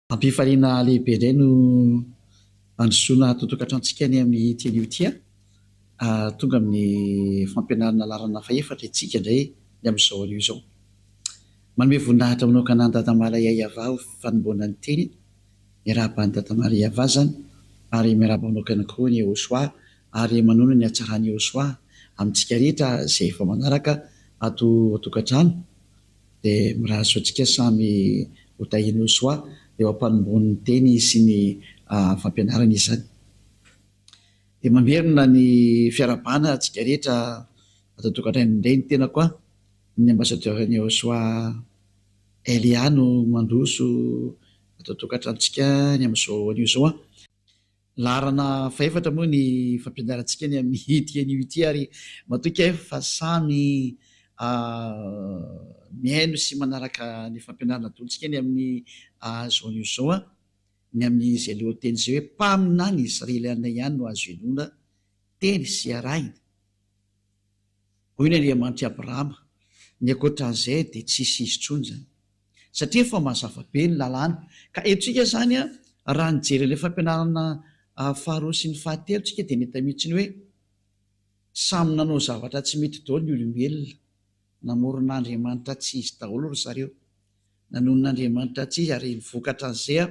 Ampifaliana lehibe indray no androsoana totokatrano-tsika ny amin'ny teny ity tonga amin'ny fampianarana lalana faefatra itsika indray ny amin'izao anio izao. Manome voninahitra manokana ny Dadamala Iayava ho fanomboana ny teny, miarahaba ny Dadamala Iayava zany, ary miarahaba manokana koa ny Joshua, ary manono ny hatsarany Joshua amintsika rehetra izay efa manaraka ato tokatrano, dia mirahaso antsika samy hotahiny Joshua eo ampanomboan'ny teny sy ny fampianarana izany. Dia mamerina ny fiarabana antsika rehetra ato tokatrano indray ny tena koa ny ambasadeur-ny Joshua Eliano mandroso ato tokatranontsika ny amin'izao anio izao larana faefatra moa ny fampianarantsika ny amin'ny teny ity, ary matoa fa samy mihaino sy manaraka ny fampianarana dolontsika ny amin'ny zao anio izao ny amin'izay lohateny izay hoe mpamina ny Israeliana ihany no azo ianona teny sy arahina. Hoy ny Andriamanitra Abrahama, ny ankoatran'izay dia tsisy izy intsony zany, satria efa mazava be ny lalàna. Ka etsika zany raha nijery ilay fampianarana faharoa sy ny fahatelo tsika dia nahita mihitsy ny hoe samy nanao zavatra tsy mety daholo ny olombelona, namoron'Andriamanitra tsy izy daholo ry zareo, nanonon'Andriamanitra tsy izy, ary nivokatra an'izay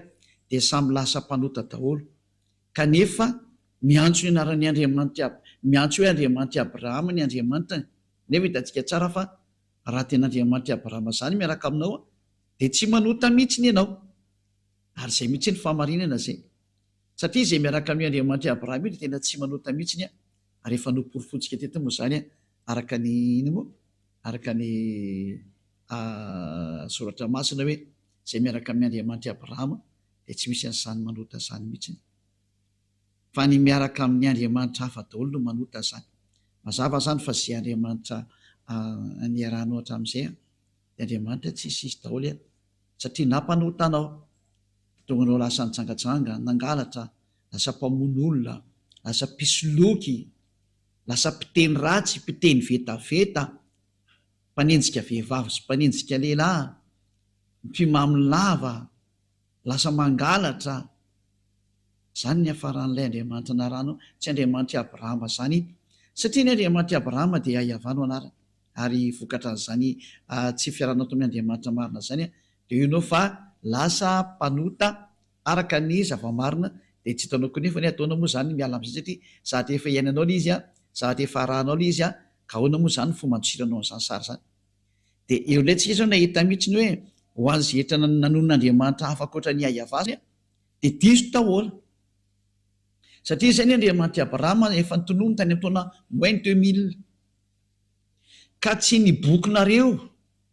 dia samy lasa mpanota daholo. Kanefa miantso ny anaran'ny Andriamanitra, miantso hoe Andriamanitra Abrahama ny Andriamanitra, nefa hitantsika tsara fa raha tena Andriamanitra Abrahama zany miaraka aminao dia tsy manota mihitsy ny ianao, ary izay mihitsy ny fahamarinana zay, satria izay miaraka amin'ny Andriamanitra Abrahama io tena tsy manota mihitsy ny ary efa noporofontsika teto moa zany araka ny ino moa, araka ny soratra masina hoe izay miaraka amin'ny Andriamanitra Abrahama dia tsy misy an'izany manota zany mihitsy, fa ny miaraka amin'ny Andriamanitra hafa daholo no manota zany. Mazava zany fa izay Andriamanitra niarahanao hatramin'izay dia Andriamanitra tsisy izy daholo satria nampanota anao, tonga anao lasa nitsangatsanga, nangalatra, lasa mpamono olona, lasa mpisoloky, lasa mpiteny ratsy, mpiteny vetaveta, mpanenjika vehivavy sy mpanenjika lehilahy, mpimamolava, lasa mangalatra. Zany ny hafaran'ilay Andriamanitra narano, tsy Andriamanitra Abrahama zany, satria ny Andriamanitra Abrahama dia Iayava no anarany, ary vokatra an'izany tsy fiarahana ato amin'ny Andriamanitra marina zany dia ianao fa lasa mpanota araka ny zava-marina, dia tsy hitanao koa nefa ny ataonao moa zany miala amin'izay, satria zahatra efa iainanao ilay izy zahatra efa arahanao ilay izy ka ahoana moa zany fomba handrosiranao an'izany sary zany. Dia eo ilay tsika zao nahita mihitsy ny hoe ho an'izay rehetra nanonon'Andriamanitra hafa ankoatra ny Iayava dia diso daholo, satria izay ny Andriamanitra Abrahama efa nitonomy tany amin'ny taona moins 2000, ka tsy ny bokinareo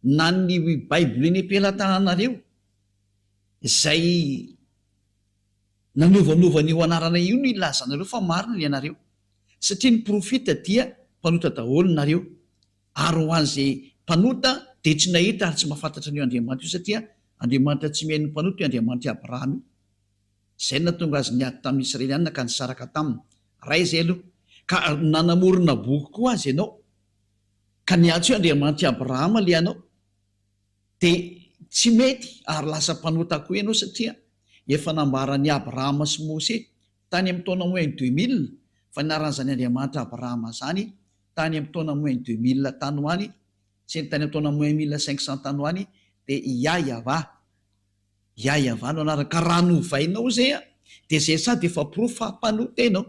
na ny Baiboly ny ampelantananareo izay nanovanova ny ho anarana io no ilazanareo fa marina ny anareo, satria ny profita dia mpanota daholo nareo, ary ho an'izay mpanota dia tsy nahita ary tsy mahafantatra an'io Andriamanitra io, satria Andriamanitra tsy mihaino mpanota io Andriamanitra Abrahama io. Izay natonga azy niady tamin'ny Israeliana ka nisaraka taminy ray izay aloha, ka nanamorona boky koa azy ianao ka niantso hoe Andriamanitra Abrahama le anao, dia tsy mety ary lasa mpanota koa ianao, satria efa nambaran'ny Abrahama sy Mose tany amin'ny taona moins 2000 fa naran'izany Andriamanitra Abrahama zany tany amin'ny taona moins 2000 tany ho any, sy ny tany amin'ny taona moins 1500 tany ho any, dia Iayava no anaraka. Ka raha novainao zay dia zay sady efa profa mpanota ianao,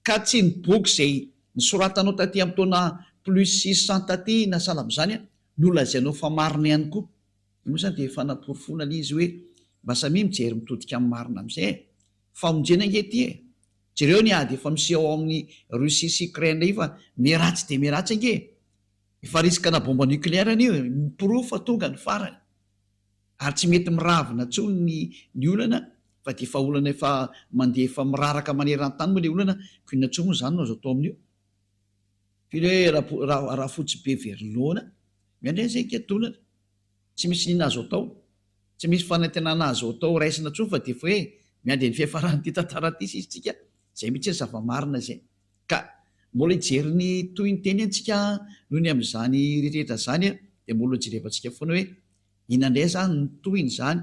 ka tsy ny boky izay nisoratanao taty amin'ny taona plus 600 taty na sahala amin'izany no lazainao fa marina ihany koa. Io moa zany dia efa naporofona ilay izy hoe mba samy mijery mitodika amin'ny marina amin'izay, famonjena angety jereo ny ady efa miseho ao amin'ny Russie sy Ukraine io fa miratsy dia miratsy ange, efa risikana bomba nucléaire an'io, miprofa tonga ny farany, ary tsy mety miravina tsony ny olana, fa dia efa olana efa mandeha efa miraraka maneran-tany moa ilay olana, ko inona tsony moa zany no azo atao amin'io, fily hoe raha fotsy be verilona miandray izay ketolana, tsy misy nina azo atao, tsy misy fanantenana azo atao raisina tsony, fa dia efa hoe miandry ny fiafaran'ity tantara ity sisy tsika, izay mihitsy ny zava-marina izay. Ka mbola hijery ny toy ny teny antsika noho ny amin'izany rehetrarehetra zany dia mbola jerevantsika foana hoe inona indray zany ny tohiny zany,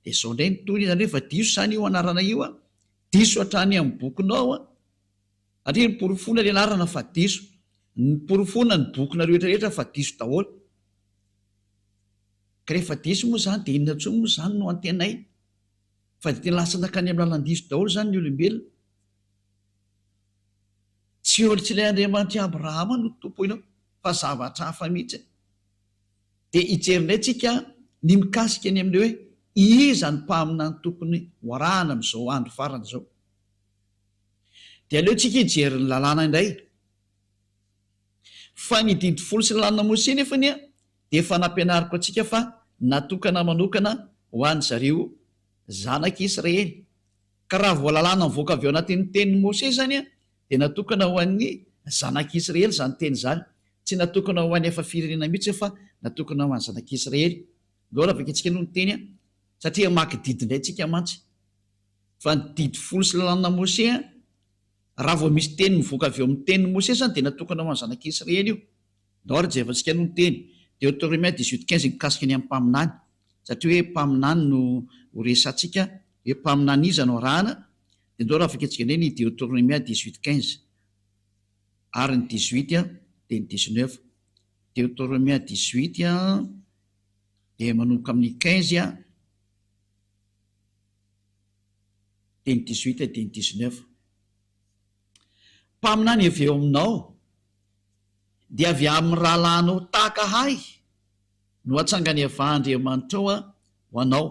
dia zao indray ny toy zany hoe fa diso zany io anarana io a, diso hatrany amin'ny bokinao a, satria nyporofona le anarana fa diso, nyporofona ny bokina rehetrarehetra fa diso daholo. Ka rehefa diso moa zany dia inona ntsony moa zany no antenay, fa dia tena lasa nakany amin'ny lalan-diso daholo zany ny olombelona. Tsy olo tsy ilay Andriamanitra Abrahama no tompo inao, fa zavatra hafa mihitsy. Dia ijerinay tsika ny mikasika ny amin'ilay hoe iza ny mpamina ny tompony hoarahana amin'izao andro farana izao. Dia aleo tsika hijery ny lalàna indray. Fa ny didy folo sy ny lalàna Mose nefany a dia efa nampianariko antsika fa natokana manokana ho an'ny zareo zanak'Israely. Ka raha voalalàna mivoaka avy ao anatin'ny tenin'ny Mose zany a dia natokana ho an'ny zanak'Israely zany teny zany, tsy natokana ho an'ny efa firenena mihitsy fa natokana ho an'ny zanak'Israely. Loara vakentsika noho ny teny a, satria maky didy indray tsika mantsy. Fa ny didy folo sy lalàna Mose a, raha vao misy teny mivoaka avy eo amin'ny tenin'ny Mose zany dia natokana ho an'ny zanak'Israely io. Loara jevantsika noho ny teny Deutéronome 18:15 mikasika ny amin'ny mpaminany, satria hoe mpaminany no horesantsika hoe mpaminany iza no arahana. Dia loara vakentsika indray ny Deutéronome 18:15 ary ny 18 a dia ny 19. Deutéronome 18 a dia manomboka amin'ny 15 a dia ny 18 dia ny 19. Mpaminany avy eo aminao dia avy amin'ny rahalahinao tahaka ahy no atsangany avahan'Andriamanitra ao a ho anao.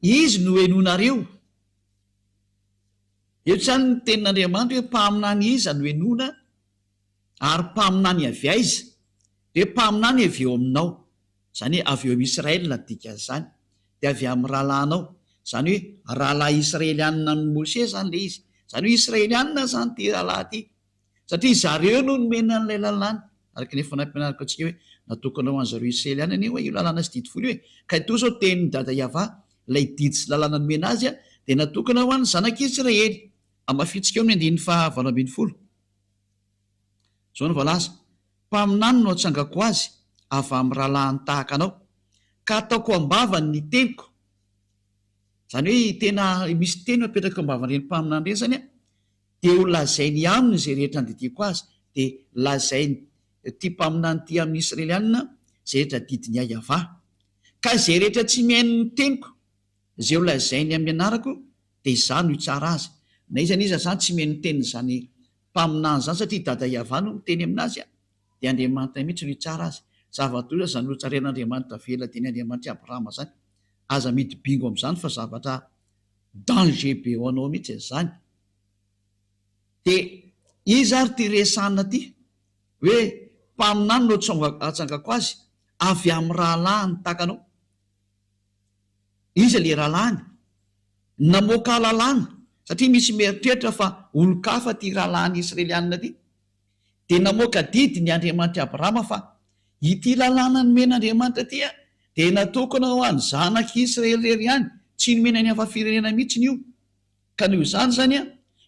Izy no henonareo. Eo zany ny tenin'Andriamanitra hoe mpaminany iza no henona ary mpaminany avy aiza, dia mpaminany avy eo aminao, zany hoe avy eo amin'ny Israelina dikan'izany, dia avy amin'ny rahalahinao, zany hoe rahalahy Israelianina ny Mose zany le izy, zany hoe Israelianina zany ty rahalahy ty, satria zareo no nomena an'ilay lalàna. Araka ny efa nampianariko antsika hoe natokana ho an'zareo Israelianina anie hoe io lalàna sy didy folo hoe ka ito zao tenin'ny dada Iava, ilay didy sy lalàna nomena azy a dia natokana ho an'ny zanak'Israely. Amafitsika eo amin'ny 9:20. Zao no voalaza: mpaminany no atsangako azy avy amin'ny rahalahiny tahaka anao, ka ataoko ambavany ny teniko. Zany hoe tena misy teny mapetraka ambavan'ireny mpaminany ireny zany a, dia ho lazainy aminy izay rehetra andidiko azy, dia lazainy ty mpaminany ty amin'ny Israelianina izay rehetra didiny ahy Iava. Ka izay rehetra tsy mihaino ny teniko, izay ho lazainy amin'ny anarako, dia izany no hitsara azy. Na izany iza zany tsy mihaino ny tenin'izany mpaminany zany, satria dada Iava no miteny aminazy a, dia Andriamanitra mihitsy no hitsara azy. Zava-doza zany no tsarain'Andriamanitra vela teny Andriamanitra Abrahama zany. Aza mity bingo amin'izany fa zavatra danger be ho anao mihitsy izany. Dia iza ary ty resahana ty hoe mpaminany no atsangako azy avy amin'ny rahalahiny tahaka anao. Iza le rahalahiny? Namoaka lalàna, satria misy mieritreritra fa olo-kafa ty rahalahiny Israelianina ty, dia namoaka didy ny Andriamanitra Abrahama fa ity lalàna nomen'Andriamanitra ty a dia natokana ho an'ny zanak'Israely rery ihany, tsy nomena ny hafa firenena mihitsy io. Ka noho izany zany a,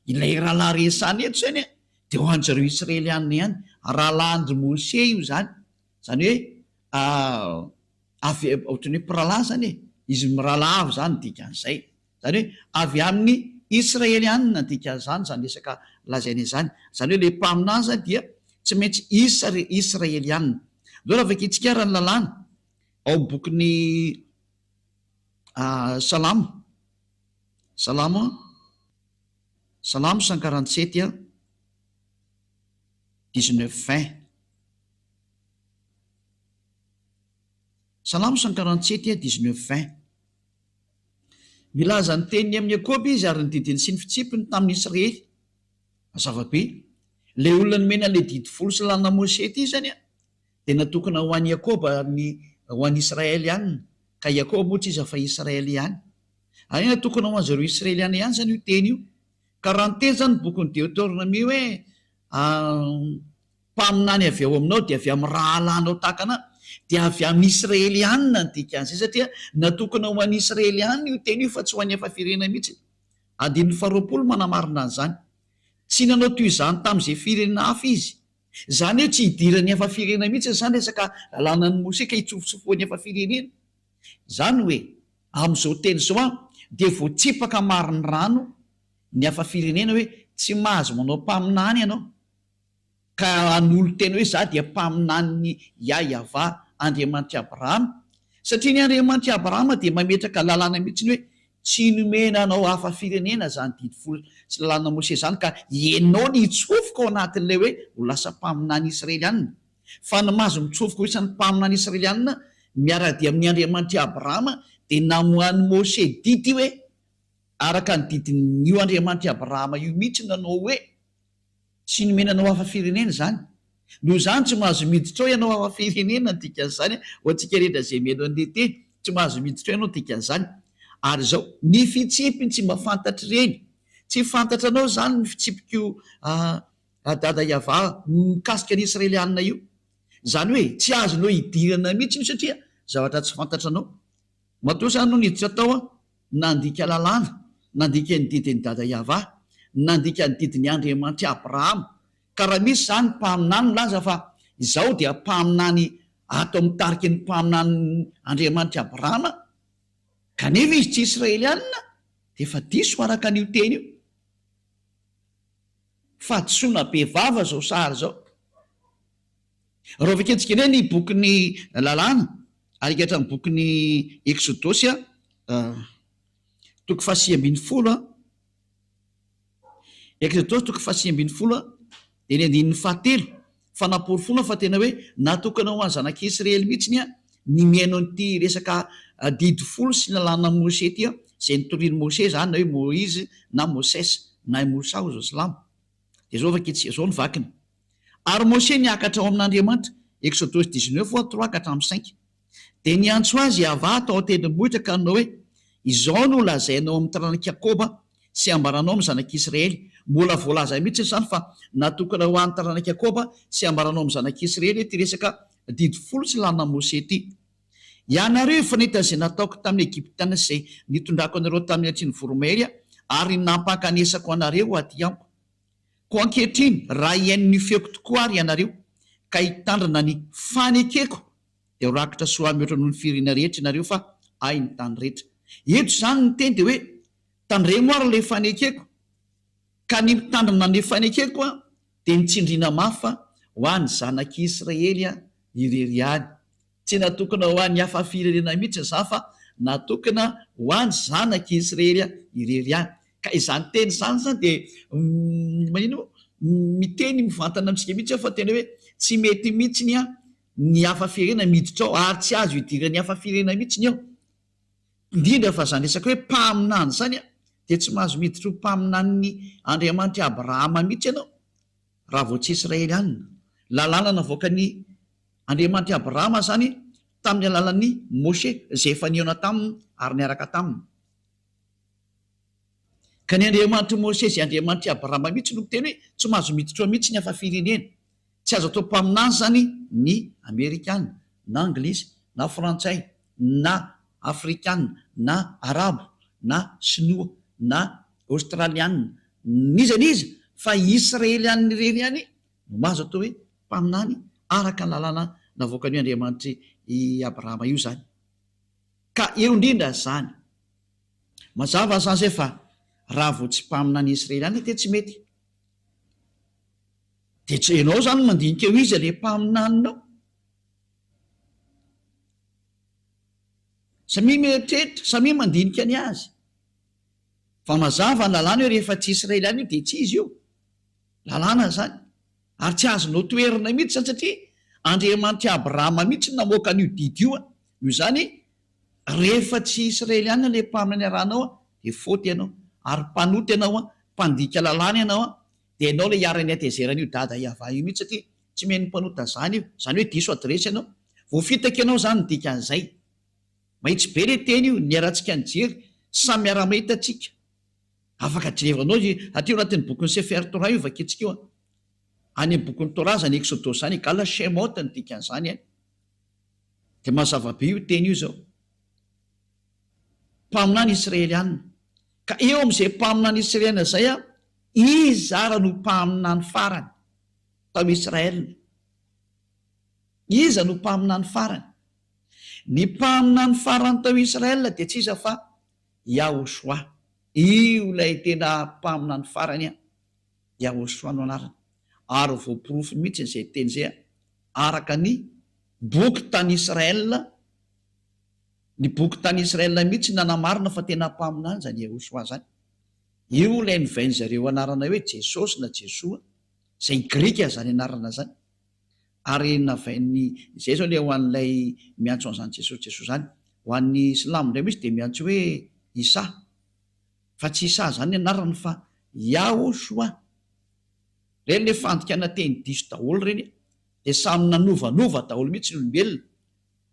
ilay rahalahy resahana eto zany a dia ho an'zareo Israelianina ihany, rahalahin'ry Mose io zany, zany hoe avy ohatrany hoe mpirahalahy zany e, izy mirahalahy avy zany dikan'izay, zany hoe avy amin'ny Israelianina dikan'izany zany resaka lazaina izany. Zany hoe le mpaminany zany dia tsy maintsy Israelianina. Loara vakentsika raha ny lalàna ao bokin'ny Salamo 147 19:20. Salamo 147 19:20. Milaza ny teniny amin'ny Jakôba izy ary ny didiny sy ny fitsipiny tamin'ny Israely. Mazava be, ilay olona nomena ilay didy folo sy lalàna Mose ty zany a dia natokana ho an'i Jakôba ho an'ny Israelianina, ka Jakôba moa tsy iza fa Israely ihany. Ary natokana ho an'zareo Israelianina ihany zany io teny io. Ka raha ny teny zany bokon'ny Deutéronome hoe mpaminany avy ao aminao dia avy amin'ny rahalahinao tahaka anahy, dia avy amin'ny Israelianina ny dikan'izay, satria natokana ho an'ny Israelianina io teny io fa tsy ho an'ny efa firenena mihitsy. 20 manamarina an'izany. Tsy nanao toy izany tamin'izay firenena hafa izy, zany hoe tsy hidiran'ny efa firenena mihitsy zany resaka lalàna ny Mose ka hitsofotsofo ny efa firenena. Zany hoe am'izao teny zao dia voatsipaka mariny rano ny hafa firenena hoe tsy mahazo manao mpaminany ianao, ka an'olo teny hoe za dia mpaminany Yahva Andriamanitra Abrahama, satria ny Andriamanitra Abrahama dia mametraka lalàna mihitsiny hoe tsy nomenanao hafa firenena zany didy folo sy lalàna Mose zany ka ianao ny hitsofoka ao anatin'ilay hoe ho lasa mpaminany Israelianina. Fa ny mahazo mitsofoka ho isan'ny mpaminany Israelianina miara-dia amin'ny Andriamanitra Abrahama dia namohan'ny Mose didy hoe araka ny didin'io Andriamanitra Abrahama io mihitsy nanao hoe tsy nomenanao hafa firenena zany, noho zany tsy mahazo miditra ao ianao hafa firenena dikan'izany ho antsika rehetra zay meno andeha teny, tsy mahazo miditra ao ianao dikan'izany. Ary zao ny fitsipiny tsy mba fantatra ireny, tsy fantatra anao zany ny fitsipiko dada Yahva mikasika ny Israelianina io, zany hoe tsy azonao hidirana mihitsy io satria zavatra tsy fantatra anao. Matoa zany no niditra tao nandika lalàna, nandika ny didiny dada Yahva, nandika ny didiny Andriamanitra Abrahama, ka raha misy zany mpaminany milaza fa izao dia mpaminany atao mitariky ny mpaminany Andriamanitra Abrahama, kanefa izy tsy Israelianina dia efa diso araka an'io teny io. Fahadisoana be vava zao sary zao. Raha vaketsika eny ny bokyny lalàna arikatra ny bokyny Exodosy toko 10:10 Exodosy toko 10:10 dia ny andininy 7 fa naporofona fa tena hoe natokana ho any zanak'Israely mihitsiny ny miaino an'ity resaka didy folo sy lalàna Mose ty zay nitoriany Mose zany na hoe Moïse na Moses na Mosa ho Joslamo. Dia zao vaketsika zao ny vakiny. Ary Mose niakatra ao amin'Andriamanitra, Exodosy 19:3-5, dia niantso azy Yahva tao an-tendrombohitra ka nanao hoe izao no lazainao amin'ny taranak'i Jakoba sy ambaranao amin'ny zanak'Israely. Mbola voalaza mihitsy zany fa natokana ho an'ny taranak'i Jakoba sy ambaranao amin'ny zanak'Israely ty resaka didy folo sy lalàna Mose ty. Ianareo efa nahita zay nataoko tamin'ny Egiptiana zay nitondrako anareo tamin'ny atriny voromahery ary nampakanesako anareo aty amiko. Ko ankehitriny raha iain'ny feoko tokoa ary ianareo ka hitandrina ny fanekeko dia ho rakitra soa mihoatra noho ny firina rehetra ianareo fa ay ny tany rehetra. Eto zany ny teny dia hoe tandremo ary le fanekeko, ka ny mitandrina ny fanekeko dia nitsindriana mafa ho an'ny zanak'Israely irery any. Tsy natokana ho an'ny hafa firenena mihitsy za fa natokana ho an'ny zanak'Israely irery any. Ka izany teny zany dia manino miteny mivantana amintsika mihitsy fa tena hoe tsy mety mihitsiny ny hafa firenena miditra ao ary tsy azo hidirany hafa firenena mihitsiny ao, indrindra fa zany resaka hoe mpaminany zany dia tsy mahazo miditra ho mpaminany Andriamanitra Abrahama mihitsy ianao raha vao tsy Israelianina. Lalàna navoaka ny Andriamanitra Abrahama zany tamin'ny alalan'ny Mose zay efa nihaona taminy ary niaraka taminy. Ka ny Andriamanitra Mose zay Andriamanitra Abrahama mihitsy no teny hoe tsy mahazo miditra ao mihitsy ny hafa firenena. Tsy azo atao mpaminany zany ny Amerikana na Anglisy na Frantsay na Afrikana na Arabo na Sinoa na Australiana niza fa Israelianina irery ihany no mahazo atao hoe mpaminany araka ny lalàna navoaka ny Andriamanitra i Abrahama io zany. Ka eo indrindra zany mazava zany zay fa raha vao tsy mpaminany Israelianina dia tsy mety. Dia tsy ianao zany mandinika eo izy le mpaminaninao. Samy mieritreritra, samy mandinika ny azy. Fa mazava ny lalàna hoe rehefa tsy Israelianina io dia tsy izy io. Lalàna zany. Ary tsy azonao toerina mihitsy zany satria Andriamanitra Abrahama mihitsy namoaka an'io didy io. Io zany rehefa tsy Israelianina le mpaminany arahanao dia faute ianao. Ary mpanoty ianao mpandika lalàna ianao dia ianao le hiara-ny atezerana io dada Yahva io mihitsy satria tsy meny mpanota zany io. Zany hoe diso adresy ianao. Voafitaka ianao zany ny dikan'izay. Mahitsy be le teny io niarantsika ny jery samy miara-mahita atsika. Afaka jerevanao ateo anatin'ny bokin'ny Sefer Torah io vaketsika io. Any amin'ny bokin'ny Torah zany Exodosy zany gala Shemot ny dikan'izany any. Dia mazava be io teny io zao. Mpaminany Israelianina. Ka eo amin'izay mpaminany Israelianina zay izy ara no mpaminany farany tao Israelina. Iza no mpaminany farany. Ny mpaminany farany tao Israel dia tsy iza fa Yahosoa. Io lay tena mpaminany farany Yahosoa no anarany. Ary voaporofo mihitsy zay teny zay araka ny boky tany Israel. Ny boky tany Israel mihitsy nanamarina fa tena mpaminany zany Yahosoa zany. Io lay nivainy zareo anarana hoe Jesosy na Jesoa, zay grika zany anarana zany. Ary navainy zay zao le ho an'ilay miantso an'izany Jesosy zany. Ho an'ny silamo indray misy dia miantso hoe Isa, fa tsy Isa zany anarany fa Yahosoa. Reny le fandikana teny diso daholo reny, dia samy nanovanova daholo mihitsy ny olombelona,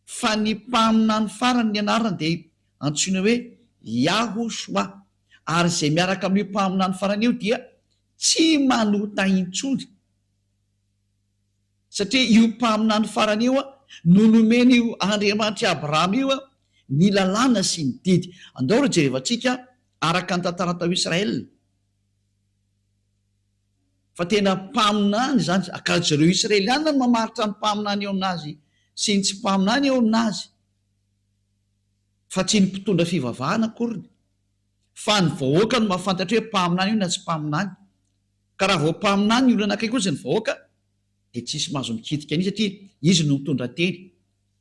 fa ny mpaminany farany ny anarany dia antsoina hoe Yahosoa. Ary zay miaraka amin'io mpaminany farany io dia tsy manota intsony, satria io mpaminany farany io no nomeny io Andriamanitra Abrahama io ny lalàna sy ny didy. Andao ro jerevantsika araka ny tantara tao Israel, fa tena mpaminany zany, ka zareo Israeliana no mamaritra ny mpaminany eo aminazy sy ny tsy mpaminany eo aminazy, fa tsy ny mpitondra fivavahana akoriny, fa ny vahoaka no mahafantatra hoe mpaminany io na tsy mpaminany. Ka raha vao mpaminany ny olona anankiray kosa ny vahoaka dia tsisy mahazo mikitika an'izy, satria izy no mitondra teny.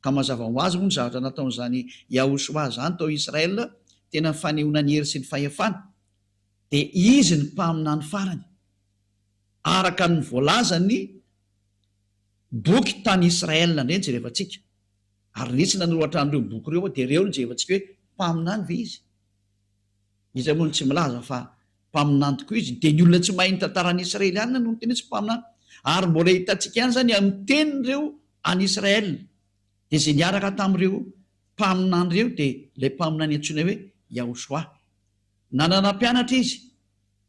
Ka mazava ho azy moa ny zavatra nataon'izany Yahosoa zany tao Israel, tena fanehoana ny hery sy ny fahefana, dia izy ny mpaminany farany araka ny voalaza ny boky tany Israel indray jerevantsika. Ary nisy nanoratra an'ireo boky ireo dia ireo no jerevantsika hoe mpaminany ve izy. Izy moa tsy milaza fa mpaminany tokoa izy, dia ny olona tsy mahay ny tantaran'ny Israeliana no tena tsy mpaminany. Ary mbola hitantsika ihany zany amin'ny tenin'ireo any Israel, dia zay niaraka tamin'ireo mpaminany ireo dia ilay mpaminany antsoina hoe Yahosoa. Nanana mpianatra izy,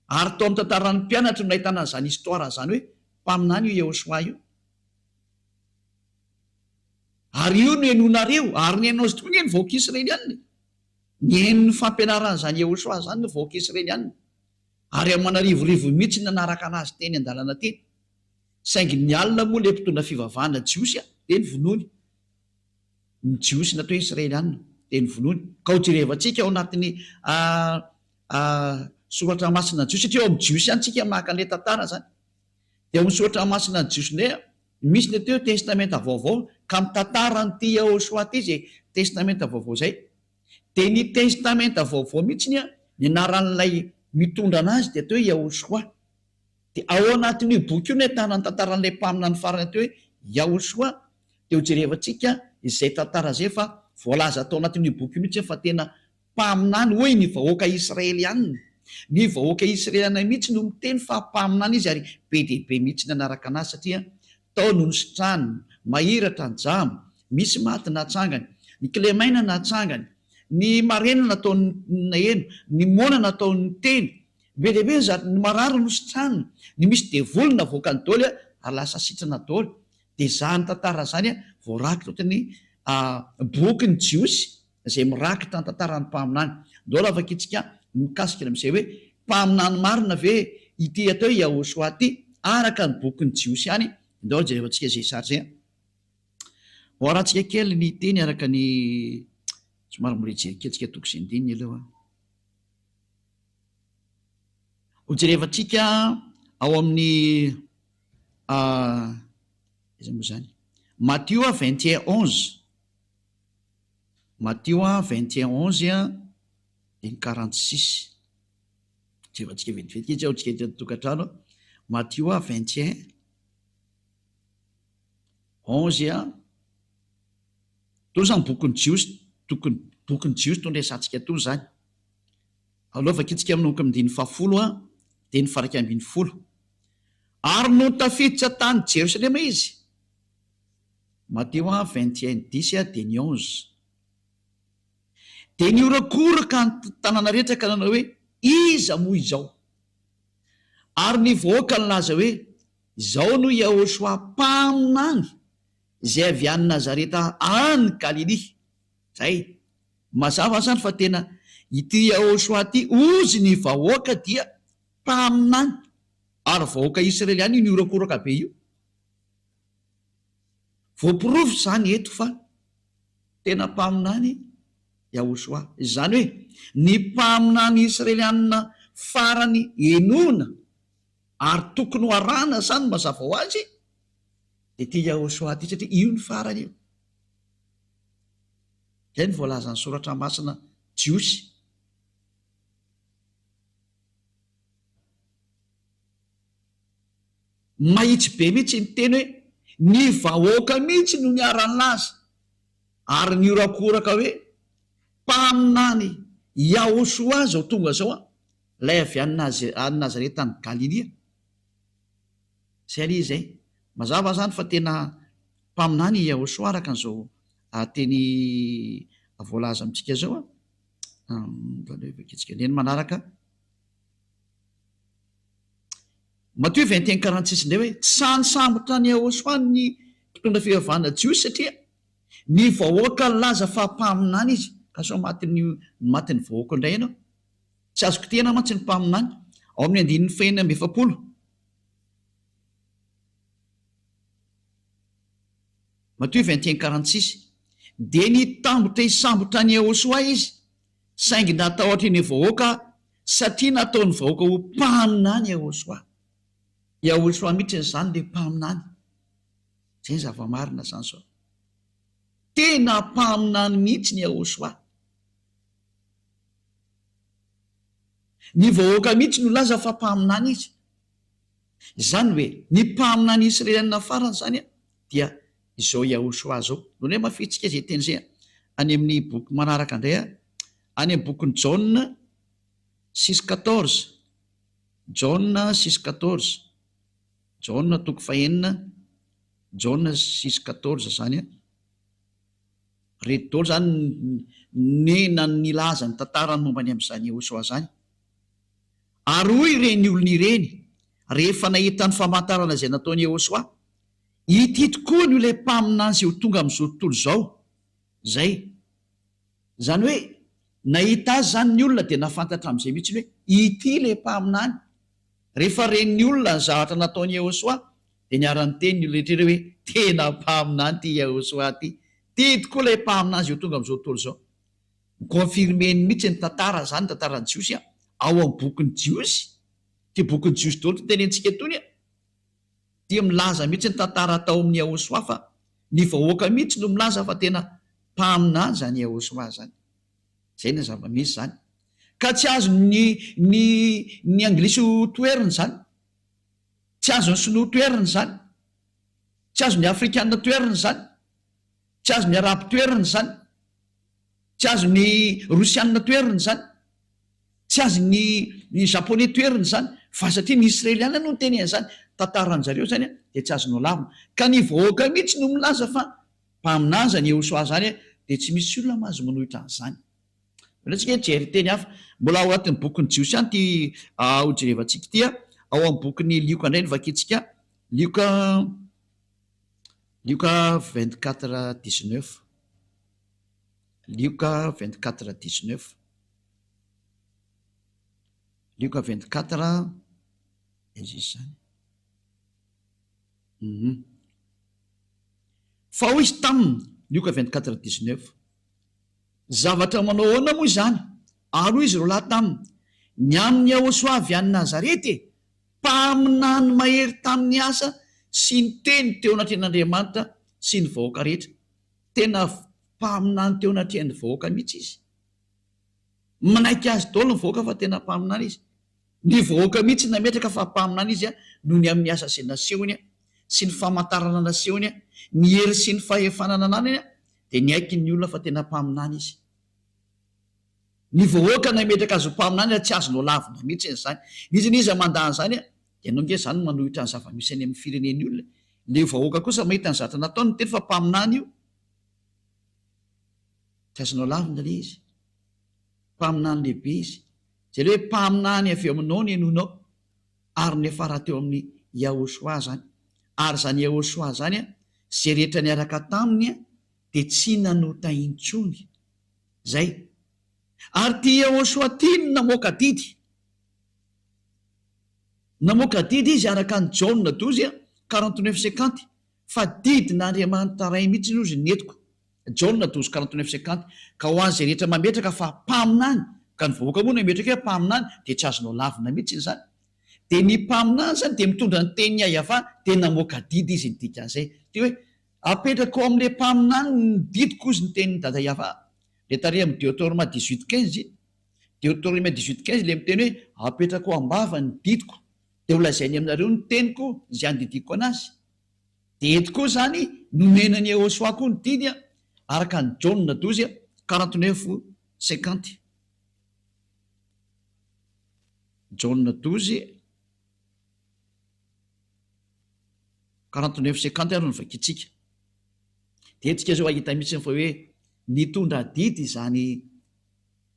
ary tao amin'ny tantaran'ny mpianatra no nahitana zany histoira zany hoe mpaminany io Yahosoa io. Ary io no henonareo, ary ny hainao azy tokoa ny vahoaka Israeliana, ny henon'ny fampianaran'izany Yahosoa zany ny vahoaka Israeliana. Ary amin'ny manarivorivo mihitsy nanaraka anazy teny an-dalana teny, saingy ny alina moa le mpitondra fivavahana jiosy dia ny vonoany. Ny jiosy natao Israeliana dia ny vonoany. Ka ho jerevantsika ao anatin'ny soratra masina jiosy, satria ao amin'ny jiosy ihany tsika maka an'ilay tantara zany. Dia ao amin'ny soratra masina jiosy indray misy ny teo testamenta vaovao, ka mitantara n'ity Yahosoa ity zay testamenta vaovao zay. Dia ny testamenta vaovao mihitsy ny anaran'ilay mitondra anazy dia atao hoe Yahosoa. Dia ao anatin'io boky io no ahitana ny tantaran'ilay mpaminany farany atao hoe Yahosoa. Dia ho jerevantsika izay tantara zay fa voalaza atao anatin'io boky io mihitsy fa tena mpaminany, hoe ny vahoaka Israeliana. Ny vahoaka Israeliana mihitsy no miteny fa mpaminany izy, ary be dia be mihitsy ny anaraka anazy, satria tao no nisitrany, mahiratra ny jamo, misy maty natsangany, ny kilemaina natsangany, ny marena nataony naheno, ny mona nataony teny, be dia be ny marary no sitrany, ny misy devolona voakany daoly ary lasa sitrana daoly. Dia zany tantara zany voarakitra ohatran'ny boky ny jiosy zay mirakitra ny tantaran'ny mpaminany. Ndao afaka itsika mikasika amin'izay hoe mpaminany marina ve ity atao Yahosoa ity araka ny boky ny jiosy ihany. Ndao jerevantsika zay sary zay. Oharantsika kely ny teny araka ny somary mirejerekentsika toko sy ndininy aloha. Ho jerevantsika ao amin'ny iza moa zany, Matthieu 21:11. Matthieu 21:11 dia ny 46. Jerevantsika vetivety kely ao tsika tokantrano. Matthieu 21:11 tony zany bokyny jiosy, bokyny jiosy tony resantsika tony zany. Alovaka itsika amin'noko amin'ny diny 10 dia ny faraka ambin'ny 10. Ary no tafiditra tany Jerosalema izy. Matthieu 21:10 dia ny 11. Dia niorakoraka ny tanàna rehetra ka nanao hoe iza moa izao. Ary ny vahoaka nilaza hoe izao no Yahosoa mpaminany izay avy any Nazareta any Galilia. Zay mazava zany fa tena ity Yahosoa ity ozy ny vahoaka dia mpaminany, ary vahoaka Israeliana io niorakoraka be io. Voaporofo zany eto fa tena mpaminany Yahosoa. Izany hoe ny mpaminany Israelianina farany enoana ary tokony ho arahana zany mazava ho azy de ty Yahosoa ty satria io ny farany io. Zay ny voalazany soratra masina Jiosy. Mahitsy be mihitsy ny teny hoe ny vahoaka mihitsy no ny arany laza ary ny orakoraka hoe mpaminany Yahosoa zao tonga zao lay avy any Nazareta any Galilea. Zay ali zay mazava zany fa tena mpaminany Yahosoa araka an'izao teny voalaza amitsika zao vakitsika neny manaraka Matthieu 21:46 ndray hoe tsany sambotra ny Yahosoa ny mpitondra fivavahana Jiosy satria ny vahoaka ny laza fa mpaminany izy ka so matiny vahoaka indray ianao tsy azoko tena mantsy ny mpaminany. Ao amin'ny 9:70 Matthieu 21:46 de ny tambotra isambotra ny Yahosoa izy saingy natahotra ny vahoaka satria nataony vahoaka ho mpaminany Yahosoa. Yahosoa mihitsy zany le mpaminany. Zay ny zava-marina zany zao. Tena mpaminany mihitsy ny Yahosoa. Ny vahoaka mihitsy no laza fa mpaminany izy. Zany hoe ny mpaminany Israelianina farany zany dia izao Yahosoa zao. None mafitsika zay teny zay any amin'ny boky manaraka indray any amin'ny bokin'ny Jauna 6:14. Jauna 6:14. Jauna 4, Jauna 6:14 zany reto daholo zany nena nilaza ny tantarany mombany amin'izany Yahosoa zany. Ary hoy ireny olona ireny rehefa nahita ny famantarana izay nataony Yahosoa, ity tokoa no ilay mpaminany izay ho tonga amin'izao tontolo zao. Zay zany hoe nahita azy zany ny olona dia nafantatra amin'izay mihitsy hoe ity ilay mpaminany. Rehefa ren'ny olona ny zavatra nataony Yahosoa dia niarany teny ny olona rehetra hoe tena mpaminany ty Yahosoa ty. Ty tokoa ilay mpaminany izay ho tonga amin'izao tontolo zao. Konfirmeny mihitsy ny tantara zany, tantaran'ny Jiosy ao amin'ny bokin'ny Jiosy. Ty bokin'ny Jiosy daholo ty tenentsika etony dia milaza mihitsy ny tantara tao amin'ny Yahosoa fa ny vahoaka mihitsy no milaza fa tena mpaminany zany Yahosoa zany. Zay ny zava-misy zany. Ka tsy azo ny anglisy ho toeriny zany, tsy azo ny sinoa toeriny zany, tsy azo ny afrikanina toeriny zany, tsy azo ny arabo toeriny zany, tsy azo ny rosianina toeriny zany, tsy azo ny japonais toeriny zany, fa satria ny Israeliana no teny zany tantaran zareo zany dia tsy azo no lavina. Ka ny vahoaka mihitsy no milaza fa mpaminany zany Yahosoa zany dia tsy misy olona mahazo manohitra an'izany. Antsika jery teny hafa mbola ao anatin'ny bokin'ny Jiosy any ty hojerevantsika ty ao amin'ny bokin'ny Lioka indray ny vakitsika Lioka 24:19. Lioka 24:19. Lioka 24 izy zany. Fa hoy izy taminy Lioka 24:19 zavatra manao ahoana moa izany? Ary hoy izy ro lahy taminy, ny amin'ny Yahosoa avy any Nazarety mpaminany mahery tamin'ny asa sy ny teny teo anatrehan'Andriamanitra sy ny vahoaka rehetra. Tena mpaminany teo anatrehan'ny vahoaka mihitsy izy. Manaiky azy daholo ny vahoaka fa tena mpaminany izy. Ny vahoaka mihitsy nametraka fa mpaminany izy noho ny amin'ny asa izay nasehony sy ny famantarana nasehony, ny hery sy ny fahefanana anany dia ny aiky ny olona fa tena mpaminany izy. Ny vahoaka nametraka azy ho mpaminany tsy azo no lavina mihitsy izany. Izy niza mandany zany dia nonge zany manohitra ny zava-misy any amin'ny fireneny olona. Le vahoaka kosa mahita ny zavatra nataony teny fa mpaminany io. Tsy azo no lavina le izy. Mpaminany lehibe izy. Zay hoe mpaminany avy aminao ny enonao ary nefa raha teo amin'ny Yahosoa zany. Ary zany Yahosoa zany zay rehetra niaraka taminy dia tsy nanota intsony. Zay. Ary ty Yahosoa ty no namoaka didy. Namoaka didy izy araka ny Jauna 12:49 fa didy n'Andriamanitra ray mihitsy izy netiko. Jauna 12:49 ka ho an'izay rehetra mametraka fa mpaminany ka ny vahoaka moa no metraka hoe mpaminany dia tsy azonao lavina mihitsy iny zany. Dia ny mpaminany zany dia mitondra ny teny Yahova dia namoaka didy izy ny dikan'izay. Dia hoe apetraka ao amin'ilay mpaminany ny didiko izy ny tenin'ny dada Yahova. Le tare amin'ny Deutéronome 18:15 Deutéronome 18:15 le miteny hoe apetraka ao ambava ny didiko dia ho lazainy aminareo ny teniko izay andidiko anazy. Dia eto koa zany nomenany Yehosoa koa ny didy araka ny Jauna 12:49. Jauna 12:49 ary no vakitsika. Dia etsika zao ahita mihitsy fa hoe nitondra didy zany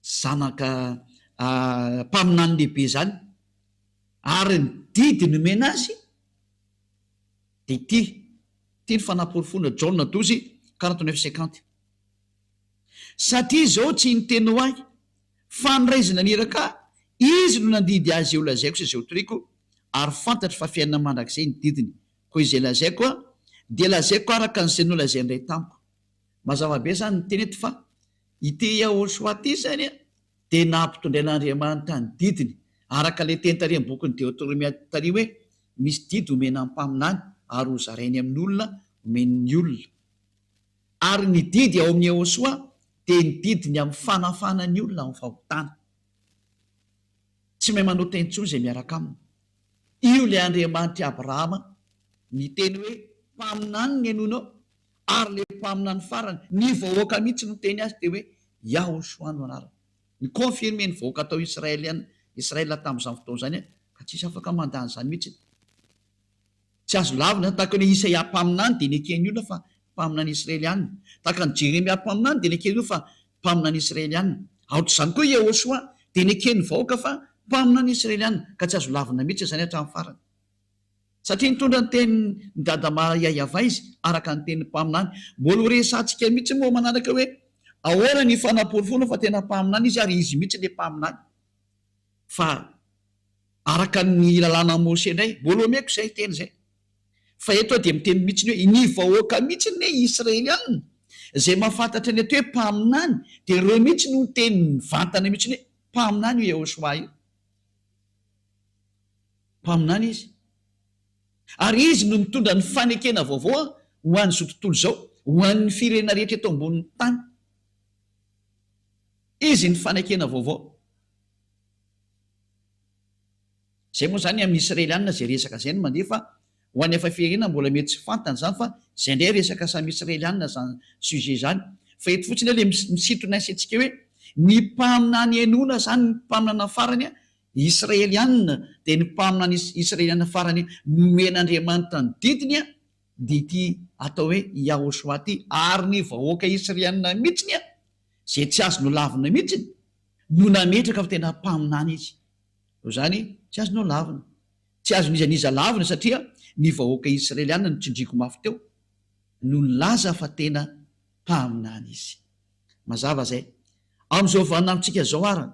zanaka mpaminany lehibe zany ary ny didy nomena azy dia ty ny fanaporofona Jauna 12:49. Satria zao tsy niteny ahy fa niraizina niraka izy no nandidy azy eo lazaiko sy izay toriko ary fantatry fa fiainana mandrakizay ny didiny koa izay lazaiko dia lazaiko araka n'izay nolazainy ray tamiko. Mazava be zany ny teny eto fa ity Yehosoa ty zany dia nampitondrain'Andriamanitra ny didiny araka le teny tary amin'ny bokin'ny Deutéronome tary hoe misy didy omena amin'ny mpaminany ary ho zarainy amin'ny olona omen'ny olona. Ary ny didy ao amin'ny Yehosoa dia ny didiny amin'ny fanafana ny olona amin'ny fahotana. Tsy mahay manao teny intsony izay miaraka aminy. Io le Andriamanitra Abrahama ny teny hoe mpaminany ny anonao ary le mpaminany farany ny vahoaka mihitsy no teny azy dia hoe Yehosoa no anarany. Ny confirme ny vahoaka atao Israela tamin'izany fotoana zany ka tsisy afaka mandany zany mihitsy. Tsy azo lavina tahaka ny Isaia mpaminany dia nekeny olona fa mpaminany Israelianina. Tahaka ny Jeremia mpaminany dia nekeny olona fa mpaminany Israelianina. Aotr'izany koa Yehosoa dia nekeny vahoaka fa mpaminany Israelianina ka tsy azo lavina mihitsy zany hatramin'ny farany. Satria nitondra ny teny ny dada Yahova izy araka ny teny mpaminany. Mbola ho resantsika mihitsy moa manaraka hoe ahoana ny fanaporofona fa tena mpaminany izy ary izy mihitsy le mpaminany. Fa araka ny lalàna Mose indray mbola omeko izay teny izay. Fa eto dia miteny mihitsy hoe ny vahoaka mihitsy ny Israelianina izay mahafantatra ny ato hoe mpaminany dia ireo mihitsy no teny vantana mihitsy hoe mpaminany io Yehosoa io. Mpaminany izy. Ary izy no mitondra ny fanekena vaovao ho an'izao tontolo izao, ho an'ny firenena rehetra eto ambonin'ny tany. Izy ny fanekena vaovao. Izay moa zany amin'ny Israelianina izay resaka izay no mandeha fa ho an'ny efa firenena mbola mety tsy fantany zany fa izay indray resaka samy Israelianina zany sujet zany. Fa eto fotsiny ilay misintona antsika hoe ny mpaminany enona zany ny mpaminana farany Israelianina dia ny mpaminany Israelianina farany nomen'Andriamanitra ny didiny dia ity atao hoe Yehosoa ty ary ny vahoaka Israelianina mihitsiny izay tsy azo no lavina mihitsiny no nametraka fa tena mpaminany izy. Zany tsy azo no lavina. Tsy azo nizaniza lavina satria ny vahoaka Israelianina no tsindriko mafy teo no nilaza fa tena mpaminany izy. Mazava zay. Amin'izao vaninamitsika zao arany.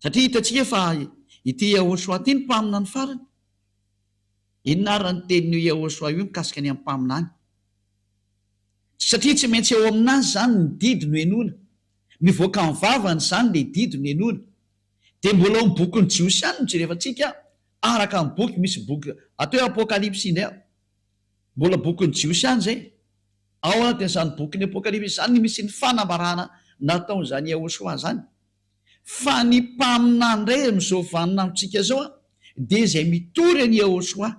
Satria hitantsika fa ity Yehosoa ty ny mpaminany farany. Inona ary ny tenin'io Yehosoa io mikasika ny amin'ny mpaminany. Satria tsy maintsy eo aminazy zany ny didy no enona. Mivoaka amin'ny vavany zany le didy no enona. Dia mbola ao amin'ny bokin'ny Jiosiany no jerefantsika araka amin'ny boky misy boky atao hoe Apokalipsy indray. Mbola bokin'ny Jiosiany zay. Ao anatin'izany bokin'ny Apokalipsy zany misy ny fanambarana nataon'izany Yehosoa zany. Fa ny mpaminany indray amin'izao vaninamitsika zao dia izay mitory ny Yehosoa.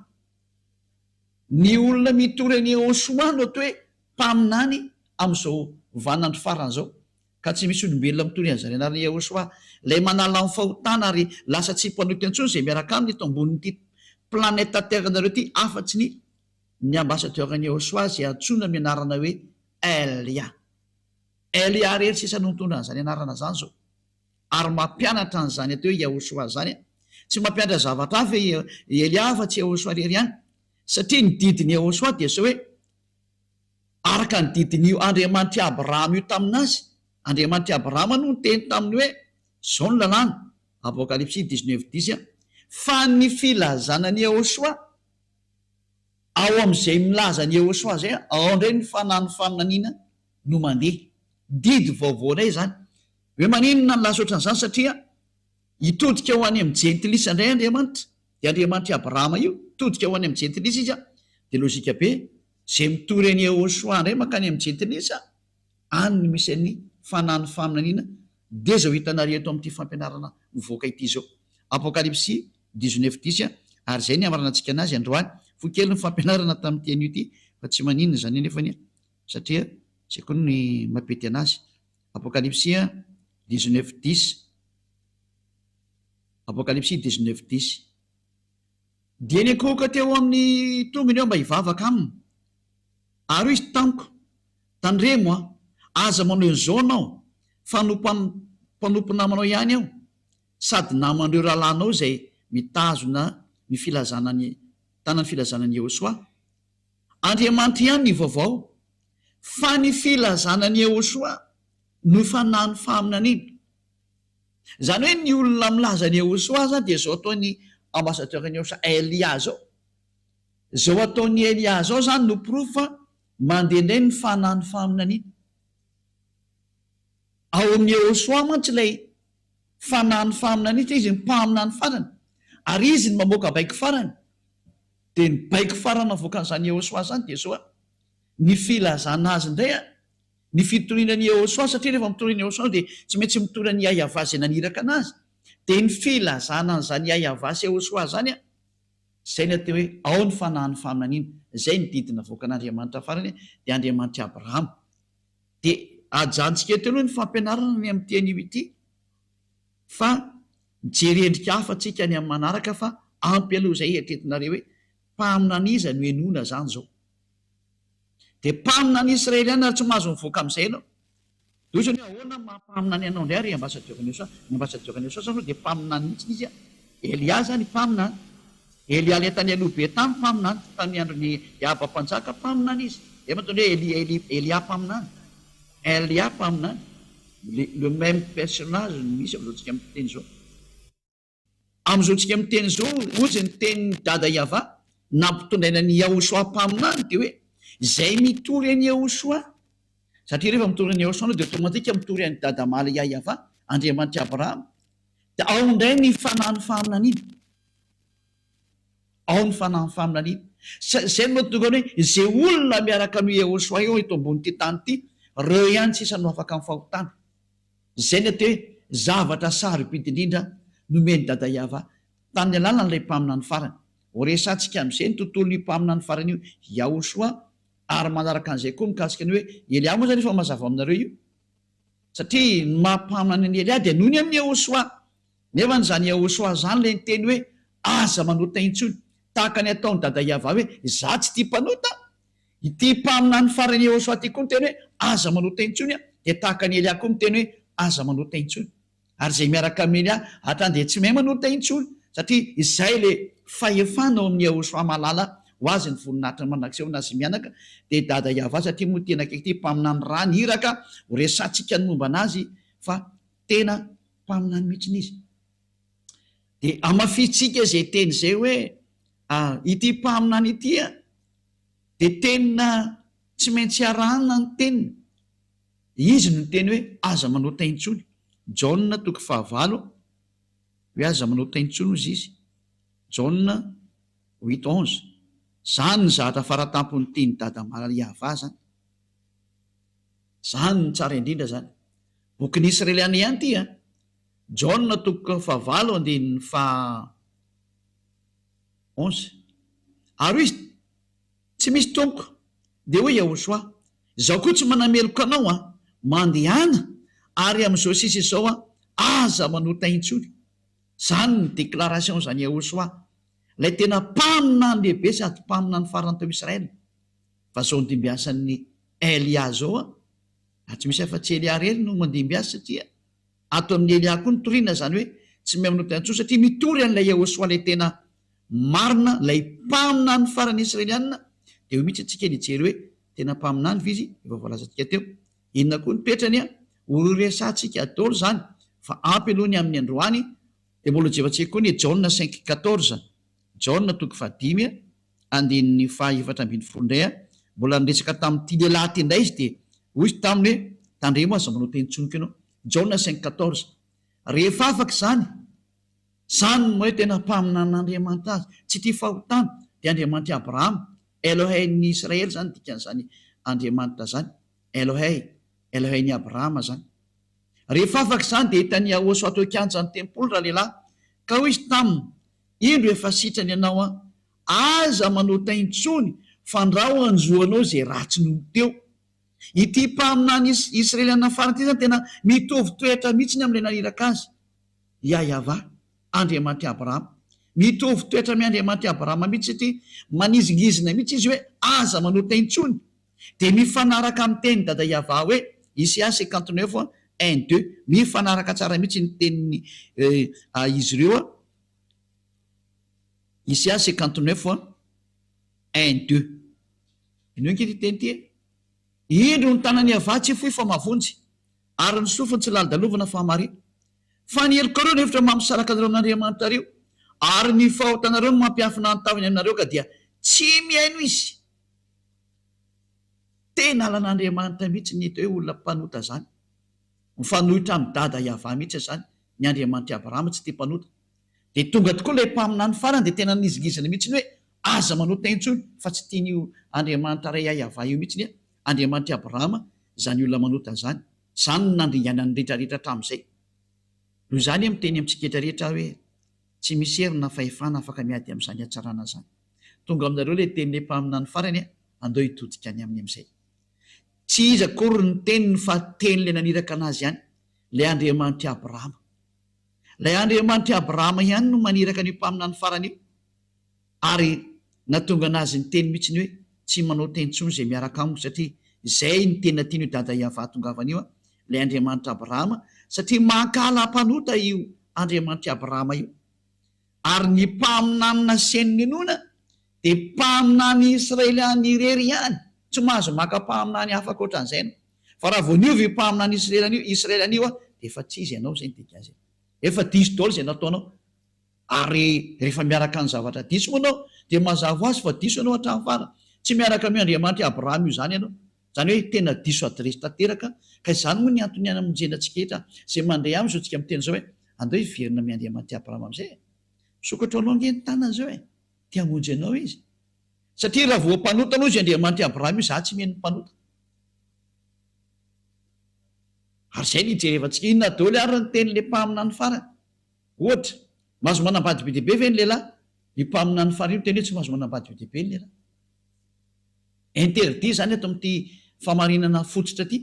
Ny olona mitory ny Yehosoa no atao hoe mpaminany amin'izao vaninandro farany zao. Ka tsy misy olombelona mitory an'izany anarany Yehosoa ilay manala amin'ny fahotana ary lasa tsy mpanoty antsony izay miaraka aminy eto ambonin'ity planeta terre nareo ty afatsy ny ambassadeur-ny Yehosoa izay antsoina amin'ny anarana hoe Elia. Elia rery sisa no mitondra an'izany anarana zany zao. Ary mampianatra an'izany atao hoe Yehosoa zany. Tsy mampianatra zavatra hafa Elia fa tsy Yehosoa rery ihany. Satria ny didiny Yehosoa dia sao hoe araka ny didiny Andriamanitra Abrahama io taminazy. Andriamanitra Abrahama no teny taminy hoe zao ny lalàna. Apokalipsy 19:10 fa ny filazana ny Yehosoa ao am'izay milaza ny Jehosoa zay ao indray ny fanahny faminaniana no mandeha didy vaovaonay zany hoe maninona ny lasotran'izany satria hitodika ho any amin'ny jentilisa indray Andriamanitra de Andriamanitra Abrahama io todika ho any amin'ny jentilisa izy de lozika be zay mitory any Jehosoa indray makany amin'ny jentilisa any no misy any fanahny faminaniana de zao hitanareo eto amin'ity fampianarana mivoaka ity zao Apokalipsy 19:10 ary zay ny amaranantsika anazy androany fokely ny fampianarana tamin'ny teny io ity fa tsy maninona zany nefany satria tsy koa ny mapety anazy Apokalipsy 19:10 Apokalipsy 19:10 dia nikohoka teo amin'ny tongony eo mba hivavaka aminy ary izy tamiko tandremo aza manao an'izao anao fa mpanompo namanao ihany aho sady namandreo rahalanao zay mitazona ny filazanany tanany filazanany Jehosoa Andriamanitra ihany ny vaovao fa ny filazanany Jehosoa no fanahny faminaniana zany hoe ny olona milazany Jehosoa zany de zao ataony ambassadeur-ny Jehosoa Elia zao ataony Elia zao zany no profa mandehandray ny fanahny faminaniana ao amin'ny Jehosoa mantsy ilay fanahny faminaniana izy mpaminany farany ary izy ny mamoaka baiko farany de ny baiko farana voakan'izany Jehosoa zany de zao ny filazana azy indray ny fitorianany Jehosoa satria rehefa mitoriany Jehosoa de tsy maintsy mitorany Yahva zay naniraka anazy de ny filazana an'izany Yahva sy Jehosoa zany zay ny atao hoe ao ny fanahny faminaniana zay ny didina voakan'Andriamanitra farany de Andriamanitra Abrahama de ajantsika eto aloha ny fampianarana ny amin'ny teny io ity fa jerendrika hafa tsika ny amin'ny manaraka fa ampy aloha zay etretinareo hoe mpaminaniza no enona zany zao de mpaminany Israeliana ary tsy mahazo mivoaka amin'izay anao doisany hoe ahoana mampaminany anao indray ary ambassadeur-ny Jehosoa zany de mpaminany mihitsy izy Elia zany mpaminany Elia le tany aloha be tany mpaminany tamin'ny androny Yahaba-mpanjaka mpaminany izy de matony hoe Elia mpaminany Elia mpaminany le même personnage misy am'izao tsika miteny zao am'izao tsika miteny zao ohatsy ny teny dada Yahva nampitondrainany Jehosoa mpaminany de hoe zay mitory any Jehosoa satria rehefa mitory any Jehosoa de automatika mitory any dada maly Yahva Andriamanitra Abrahama de ao indray ny fanahny faminaniana ao ny fanahny faminaniana zay no mahatonga hoe zay olona miaraka amin'ny Jehosoa eo eto ambonyity tany ity reo ihany tsisa no afaka amin'ny fahotana zay ny atao hoe zavatra sarobidy indrindra nomeny dada Yahva tamin'ny alalany ilay mpaminany farany horesantsika amin'izay ny tontolo ny mpaminany farany io Jehosoa ary manaraka an'izay koa mikasika ny hoe Elia moa zany efa mazava aminareo io satria ny mampaminany any Elia de nohony amin'ny Jehosoa nefa ny zany Jehosoa zany le ny teny hoe aza manota intsony tahaka ny ataony dada Yahva hoe za tsy tia mpanota ity mpaminany farany Jehosoa ty koa ny teny hoe aza manota intsony de tahaka ny Elia koa miteny hoe aza manota intsony ary zay miaraka amin'ny Elia hatrany de tsy mahay manota intsony satria izay le fahefana ao amin'ny Jehosoa malala ho azy ny voninahitra manakseho nazy mianaka de dada Yahva satria moa tena akaiky ty mpaminany rany hiraka ho resantsika ny momba anazy fa tena mpaminany mihitsiny izy de amafitsika zay teny zay hoe ity mpaminany ity de tenina tsy maintsy arahana ny teniny izy no teny hoe aza manota intsony Jauna 9 hoe aza manota intsony izy Jauna 8:11 zany ny zahatra faratampony tiany dada maly Yahva zany zany ny tsara indrindra zany bokin'ny Israeliana ihany ty Jauna 9:11 ary izy tsy misy tompoka de hoe Jehosoa zaho koa tsy manameloka anao mandehana ary am'izao sisa izao aza manota intsony zany ny déclaration zany Jehosoa lay tena mpaminany lehibe sady mpaminany farany tao Israela fa zao ny dimbiasan'ny Elia zao tsy misy afa-tsy Elia rery no mandimbiasa satria ato amin'ny Elia koa nitoriana zany hoe tsy mahay manota intsony satria mitory an'ilay Jehosoa lay tena marina lay mpaminany farany Israeliana de ho mihitsy atsika nijery hoe tena mpaminany vizy efa voalazatsika teo inona koa nipetrany ororesantsika adolo zany fa ampy aloha ny amin'ny androany de mbola jevatsika koa ny Jauna 5:14 Jauna 5:5 andin'ny fahaefatra ambin'ny folo indray mbola niresaka tamin'ity lehilahy ty indray izy de hoy izy taminy hoe tandremo aza manao teny tsonoko ianao Jaona 5:14 rehefa afaka zany no hoe tena mpaminan'Andriamanitra azy tsy ty fahotana de Andriamanitra Abrahama Elohei-ny Israely zany dikan'izany Andriamanitra zany Elohei-ny Abrahama zany rehefa afaka zany de hitany ahoso atao kianjany tempolo raha lehilahy ka hoy izy taminy indro efa sitrany ianao aza manao taintsony fandrao anjoanao zay ratsy noho teo ity mpaminany Israeliana farany ty zany tena mitovy toetra mihitsy am'ilay naniraka azy Yahva Andriamanitra Abrahama mitovy toetra amin'ny Andriamanitra Abrahama mihitsy satria manizingizina mihitsy izy hoe aza manao taintsony de mifanaraka amin'ny teny dada Yahva hoe Isaia 59 1-2 mifanaraka tsara mihitsy ny teniny izy ireo Isaia 59 1-2 ino nkity teny ty indro ny tanany Yahva tsy foy fa mavonjy ary ny sofiny tsy lalidalovana fa marina fa ny helokareo nefitra mampisaraka anareo amin'Andriamanitra reo ary ny fahotanareo no mampiafina nytaviny aminareo ka dia tsy miaino izy tena alan'Andriamanitra mihitsy ny hoe olona mpanota zany mifanohitra amin'ny dada Yahva mihitsy zany ny Andriamanitra Abrahama tsy tia mpanota de tonga tokoa ilay mpaminany farany de tena nizigizana mihitsy ny hoe aza manao taintsony fa tsy tian'io Andriamanitra ray Yahva io mihitsy ny Andriamanitra Abrahama zany olona manota zany no nandringanany rehetrarehetra hatramin'izay noho zany miteny amintsika rehetrarehetra hoe tsy misy herina fahefana afaka miady amin'izany hatsarana zany tonga aminareo le teny le mpaminany farany andao hitodika any amin'ny amin'izay tsy izy akory ny teniny fa teny le naniraka anazy ihany le Andriamanitra Abrahama lay Andriamanitra Abrahama ihany no maniraka ny mpaminany farany io ary natonga anazy ny teny mihitsy ny hoe tsy manao taintsony zay miaraka amiko satria zay ny tena tiany io dada Yahva tongavan'io le Andriamanitra Abrahama satria mankala mpanota io Andriamanitra Abrahama io ary ny mpaminanina seniny nona de mpaminany Israeliany irery ihany tsy mahazo maka-paminany hafa akoatran'izay no fa raha vao niovy mpaminany Israeliany io de efa tsy izy ianao zay ny dika azy efa diso daholo zay nataonao ary rehefa miaraka ny zavatra diso moa anao de mazava azy fa diso ianao hatramin'ny farany tsy miaraka amin'ny Andriamanitra Abrahama io zany ianao zany hoe tena diso adresy tanteraka ka izany moa ny antony any amonjenantsika etra zay mandray aminy zao tsika miteny zao hoe andao hiverina amin'ny Andriamanitra Abrahama am'izay sokatra anao ngeny tanana zao ty hamonjy anao izy satria raha vao mpanota anao izy Andriamanitra Abrahama io za tsy miheno mpanota ary zay nijerevantsika inona daholo ary ny teny le mpaminany farany ohatra mahazo manambady be dehibe ve ny lehilahy ny mpaminany farany io teny hoe tsy mahazo manambady be dehibe ny lehilahy interdit zany ato amin'ity famarinana fototra ty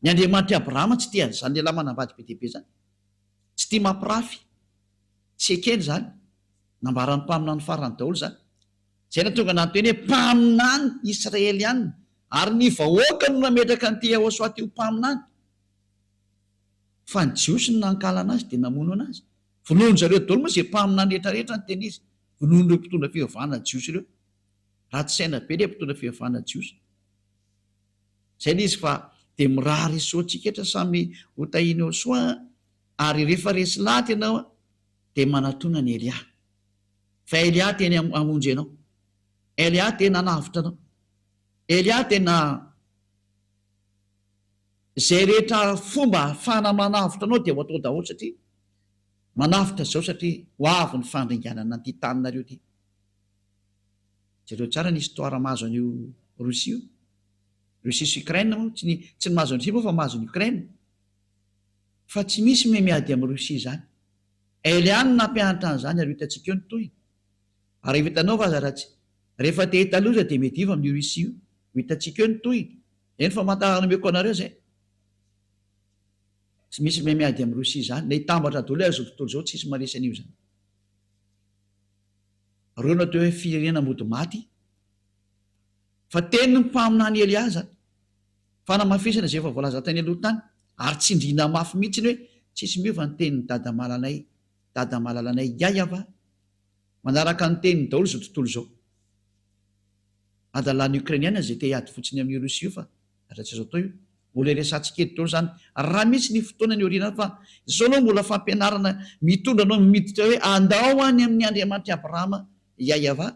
ny Andriamanitra Abrahama tsy tia zany lehilahy manambady be dehibe zany tsy tia mampirafy tsy ekely zany nambarany mpaminany farany daholo zany zay natonga nanteny hoe mpaminany Israeliana ary ny vahoaka no nametraka nyty Ahosoaty io mpaminany fa ny jiosy no nankala anazy de namono anazy vonono zareo daholo moa zay mpaminany rehetrarehetra ny teny izy vonono ireo mpitondra fihevana jiosy ireo raha tsy saina be le mpitondra fihevana jiosy zay le izy fa de mirary soatsika etra samy hotahiny ao soa ary rehefa resy lahatra ianao de manatona ny Elia fa Elia teny amonjy ianao Elia tena navitra anao Elia tena zay rehetra fomba fana manavitra anao de ho atao daholo satria manavitra zao satria ho avy ny fandringanana ty taninareo ty zareo tsara ny histoira mahazo an'io Rosia sy Ukraine moa tsy ny mahazo any Rosia moa fa mahazo ny Ukraine fa tsy misy miady amin'ny Rosia zany Elia no nampianatra an'izany ary hitantsika eo ny tohiny ary hitanao fa aza ratsy rehefa te hitaloza de mety iva amin'ny Rosia io hitantsika eo ny tohiny eny fa mantarana meko anareo zay tsy misy miady amin'ny Rosia zany le hitambatra daholo azo tontolo zao tsisy maresy an'io zany reo natao hoe firenena mody maty fa teny ny mpaminany Elia zany fa namafisana zay efa voalaza tany aloha tany ary tsindrina mafy mihitsy ny hoe tsisy miova ny teniny dada malalanay Yahva manaraka ny teniny daholo zao tontolo zao adalany Ukrainiana zay te hiady fotsiny amin'ny Rosia io fa ratsy zao tao io mbola resantsika eto daholo zany raha misy ny fotoana ny oriana fa zao anao mbola fampianarana mitondra anao miditra hoe andao any amin'ny Andriamanitra Abrahama Yahva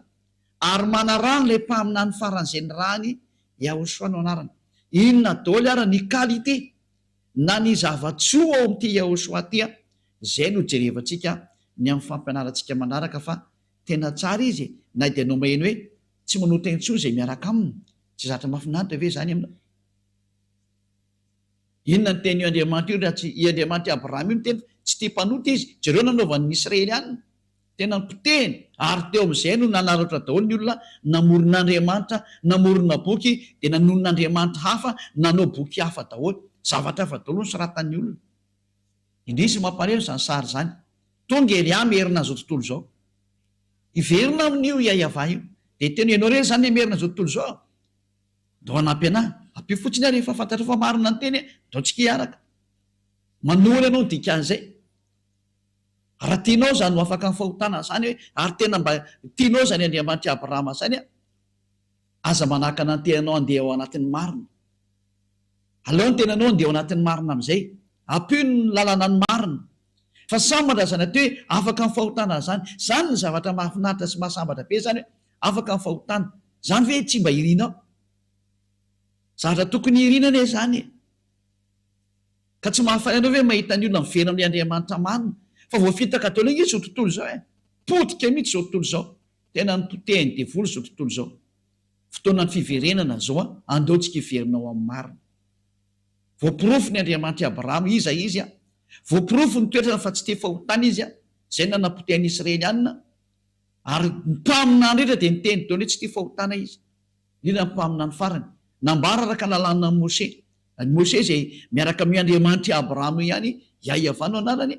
ary manarano le mpamina ny faran'izay ny rany Yahosoa no anarana. Inona daholo ara ny qualité na ny zavatsoa ao amin'ity Yahosoa ty a, zay no jerevantsika ny amin'ny fampianarantsika manaraka fa tena tsara izy na dia no maheno hoe tsy manota intsony zay miaraka aminy, tsy zatra mahafinaritra ve zany amina. Inona ny teny io Andriamanitra io raha tsy i Andriamanitra Abrahama io no teny tsy tia mpanota izy, jereo nanaovan'ny Israelianina tena nipoteny ary teo amin'izay no nanaratra daholo ny olona namoron'Andriamanitra, namorona boky dia nanonon'Andriamanitra hafa, nanao boky hafa daholo, zavatra hafa daholo no soratan'ny olona. Indrisy mampareo zany sary zany, tonga Elia merina zao tontolo zao, iverina amin'io Yahava io, dia teny ianao reny zany merina zao tontolo zao, dao anampy anahy, ampio fotsiny ary rehefa fantatra fa marina ny teny, dao tsika hiaraka, manoly ianao dikan'izay. Raha tianao zany ho afaka ny fahotana zany hoe ary tena mba tianao zany Andriamanitra Abrahama zany a, aza manakana ny tenanao andeha ao anatin'ny marina. Aleo ny tenanao andeha ao anatin'ny marina amin'izay, ampio ny lalana ny marina. Fa sambatra zany aty hoe afaka ny fahotana zany, zany ny zavatra mahafinaritra sy mahasambatra be zany hoe afaka ny fahotana. Zany ve tsy mba irinao? Zavatra tokony irinana e zany. Ka tsy mahafaly anao hoe mahita ny olona miverina amin'ny Andriamanitra marina. Fa voafitaka daholo izy zao tontolo zao e, potika mihitsy zao tontolo zao, tena nipotehiny devoly zao tontolo zao. Fotoana ny fiverenana zao a, andeontsika iverinao amin'ny marina. Voapirofo ny Andriamanitra Abrahama iza izy a, voapirofo ny toetrana fa tsy te fahotana izy a, zay nanapotehany Israelianina, ary mpamina rehetra dia niteny daholo hoe tsy te fahotana izy. Indrindra mpamina ny farany, nambara araka lalàna ny Mose. Ny Mose zay miaraka amin'ny Andriamanitra Abrahama ihany, Yahava no anarany.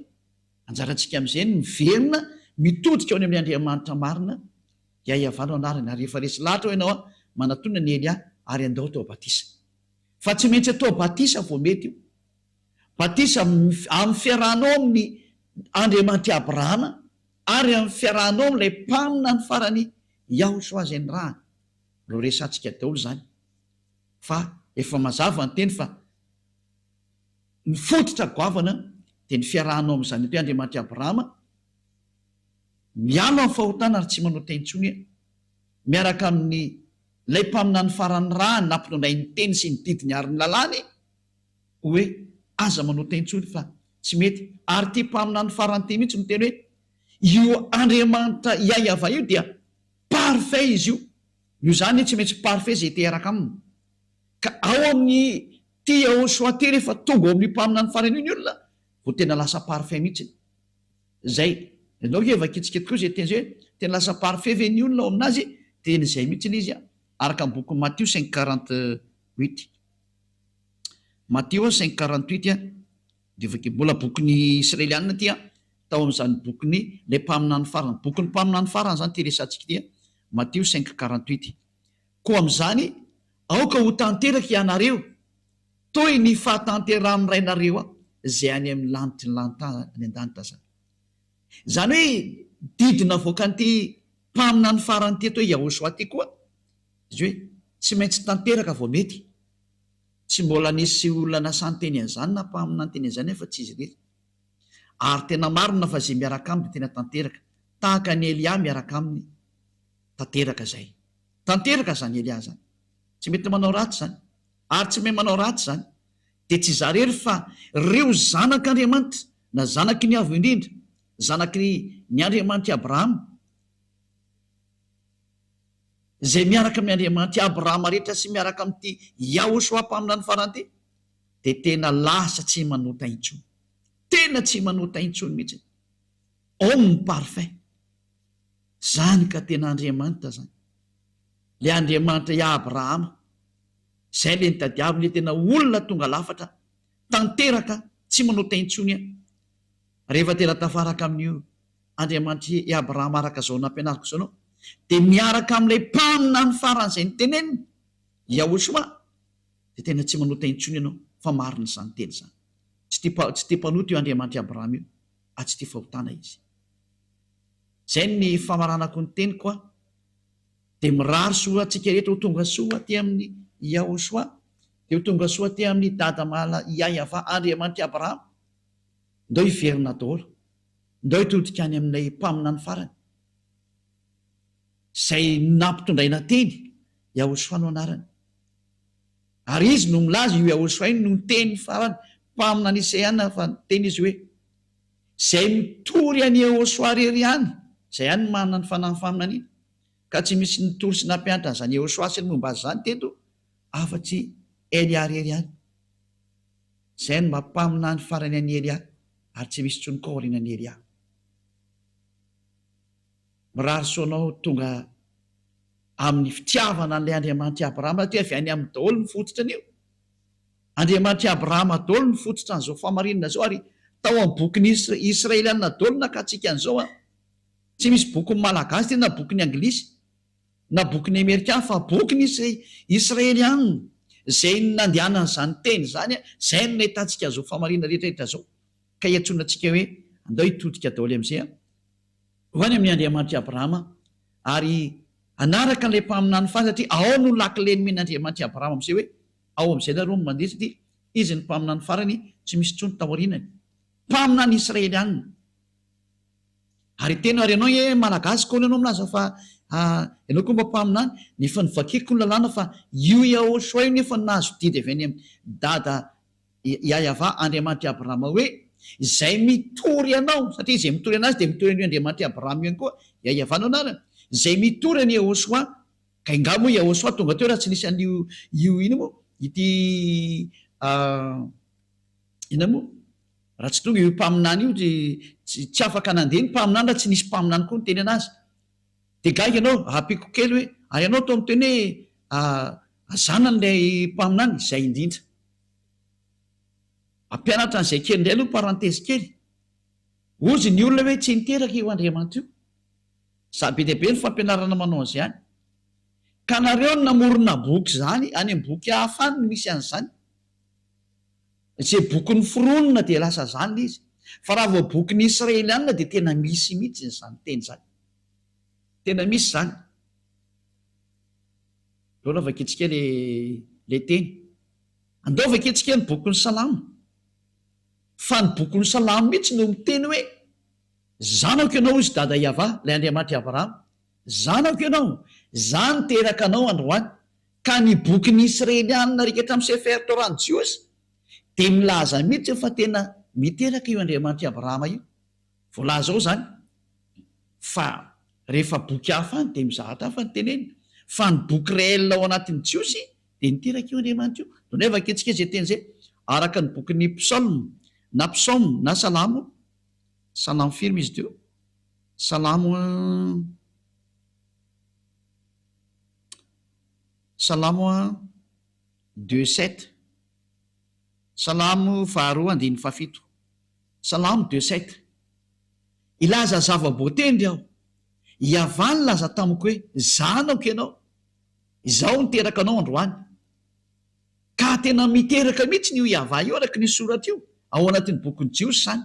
Anjarantsika amin'izay miverina mitodika ao amin'ny Andriamanitra marina, Yahava no anarany. Ary rehefa resy lahatra ho ianao a, manatona ny Elia ary andao atao batisa. Fa tsy maintsy atao batisa vao mety io. Batisa amin'ny fiarahanao amin'ny Andriamanitra Abrahama ary amin'ny fiarahanao amin'ilay mpamina ny farany Yahosoa zay ny rahany. Ro resantsika daholo zany. Fa efa mazava ny teny fa ny fototra goavana dia ny fiarahanao amin'izany hoe Andriamanitra Abrahama, mialo amin'ny fahotana ary tsy manota intsony, miaraka amin'ny lay mpamina ny farany rahany nampitondray ny teny sy ny didiny ary ny lalàny, hoe aza manota intsony fa tsy mety. Ary ty mpamina ny farany ty mihitsy no teny hoe io Andriamanitra Yahava io dia parfait izy io. Io zany tsy maintsy parfait zay teraka aminy. Ka ao amin'ny ty Yahosoa ty rehefa tonga ao amin'ny mpamina ny farany io ny olona, vo tena lasa parfait mihitsy. Zay, ianao heva kitsikety koa zay teny zay hoe tena lasa parfait ve ny olona ao aminazy, teny zay mihitsy izy a. Araka amin'ny boky Matthieu 5:48. Matthieu 5:48 a, dia vakeo mbola bokin'ny Israelianina ty a, tao amin'izany bokin'ny le mpamina ny farany, bokin'ny mpamina ny farany zany ty resantsika ty a, Matthieu 5:48. Koa amin'izany aoka ho tanteraka ianareo toy ny fahatanteran'ny rainareo a, zay any amin'ny lanitry ny lantana ny an-danitra zany. Zany hoe didina voaka an'ity mpamina ny farany ty hoe Yahosoa ty koa, izy hoe tsy maintsy tanteraka vao mety. Tsy mbola nisy olona nasany teny an'izany na mpamina ny teny an'izany nefa tsy izy rehetra. Ary tena marina fa zay miaraka aminy tena tanteraka, tahaka ny Elia miaraka aminy tanteraka zay. Tanteraka zany Elia zany, tsy mety manao ratsy zany, ary tsy mety manao ratsy zany. Dia tsy zarery fa reo zanak'Andriamanitra, na zanaky ny avo indrindra, zanaky ny Andriamanitra Abrahama, zay miaraka amin'ny Andriamanitra Abrahama rehetra sy miaraka amin'ity Yahosoa mpamina ny farany ty, dia tena lasa tsy manota intsony, tena tsy manota intsony mihitsy. Ao ny parfait. Zany ka tena Andriamanitra zany, le Andriamanitra ya Abrahama, zay le nitadiavy le tena olona tonga lafatra, tanteraka tsy manota intsony a. Rehefa tena tafaraka amin'io Andriamanitra i Abrahama araka zao nampianariko zao anao, dia miaraka amin'ilay mpamina ny farany zay nyteneniny Yahosoa, dia tena tsy manota intsony ianao, fa marina izany teny zany. Tsy tia mpanota io Andriamanitra Abrahama io, tsy tia fahotana izy. Zay ny famaranako ny teny koa, dia mirary soa antsika rehetra ho tonga soa ty amin'ny Yahosoa, dia ho tonga soa ty amin'ny dada mala Yahava Andriamanitra Abrahama. Ndao hiverina daholo, ndao hitodika any amin'ilay mpamina ny farany. zay nampitondraina teny Yahosoa no anarany. Ary izy no milaza io Yahosoa iny no teny farany mpamina ny Isaiana fa teny izy hoe zay mitory any Yahosoa rery ihany, zay ihany manana ny fanahy faminana iny, ka tsy misy nitory sy nampianatra an'izany Yahosoa sy ny momba azy zany teto afa-tsy Elia rery ihany. Zay no mampamina ny farany any Elia, ary tsy misy tsony kaorianany Elia. Mirary soanao tonga amin'ny fitiavana an'ilay Andriamanitra Abrahama ty avy any amin'ny daholo ny fototra an'io. Andriamanitra Abrahama daholo ny fototra an'izao famarinana zao, ary tao amin'ny bokyny Israeliana daholo nakatsika an'izao a. Tsy misy boky malagasy ty na boky ny anglisy na boky ny Amerikana, fa boky ny Israeliana zay nandehanana zany teny zany a, zay no nahitatsika zao famarinana rehetrarehetra zao. Ka hiantsonantsika hoe andao hitodika daholo am'izay a ho any amin'ny Andriamanitra Abrahama, ary anaraka n'ilay mpaminany fa satria ao no lakileny men'Andriamanitra Abrahama am'izay hoe ao am'izay nareo no mandeha satria izy ny mpaminany farany, tsy misy tsony taorianany, mpaminany Israeliana. Ary tena ary ianao e malagasy koa ianao milaza fa ianao koa mba mpaminany, ny fa nivakiko ny lalàna fa io Yahosoa io nefa nahazo didy avy any amin'ny dada Yahava Andriamanitra Abrahama hoe zay mitory ianao, satria izay mitory anazy dia mitory an'io Andriamanitra Abrahama ihany koa Yahava no anarany, zay mitory any Yahosoa. Ka ingamo Yahosoa tonga teo raha tsy nisy an'io ino moa ity ina moa raha tsy tonga io mpaminany io tsy afaka nandeha ny mpaminany raha tsy nisy mpaminany koa ny teny anazy. De gaga ianao apiko kely hoe ary ianao tao miteny hoe azanan'ilay mpaminany izay indrindra. Ampianatra an'izay kely indray aloha parantesy kely. Ozy ny olona hoe tsy niteraka io Andriamanitra io. Sabe dehibe ny fampianarana manao an'izay ihany. Ka nareo namorona boky zany any amin'ny boky hafa any misy an'izany. Izay boky ny foronina dia lasa zany izy. Fa raha vao boky ny Israeliana dia tena misy mihitsy zany teny zany. Tena misy zany. Loha vaketsika le teny. Andao vaketsika ny boky ny Salamo. Fa ny boky ny Salamo mihitsy no miteny hoe zanako ianao izy dada Yahava, ilay Andriamanitra Abrahama, zanako ianao, zany teraka anao androany. Ka ny boky ny Israeliana rehetra amin'ny Sefer Torah-ny Jiosy dia milaza mihitsy fa tena miteraka io Andriamanitra Abrahama io. Voalaza ao zany. Fa rehefa boky hafa any dia mizahatra hafa ny teneny. Fa ny boky réel ao anatin'ny Jiosy dia niteraka io Andriamanitra io. Donay vaketsika izay teny izay araka ny boky ny Psalme na Psaume na Salamo. Salamo firme izy teo. Salamo 2:7. Salamo 2:7. Salamo 2:7. Ilaza zava-boatendry aho. Yahava ny laza tamiko hoe zanako ianao, izaho niteraka anao androany. Ka tena miteraka mihitsy ny io Yahava io araka ny soratra io ao anatin'ny bokin'ny Jiosy zany.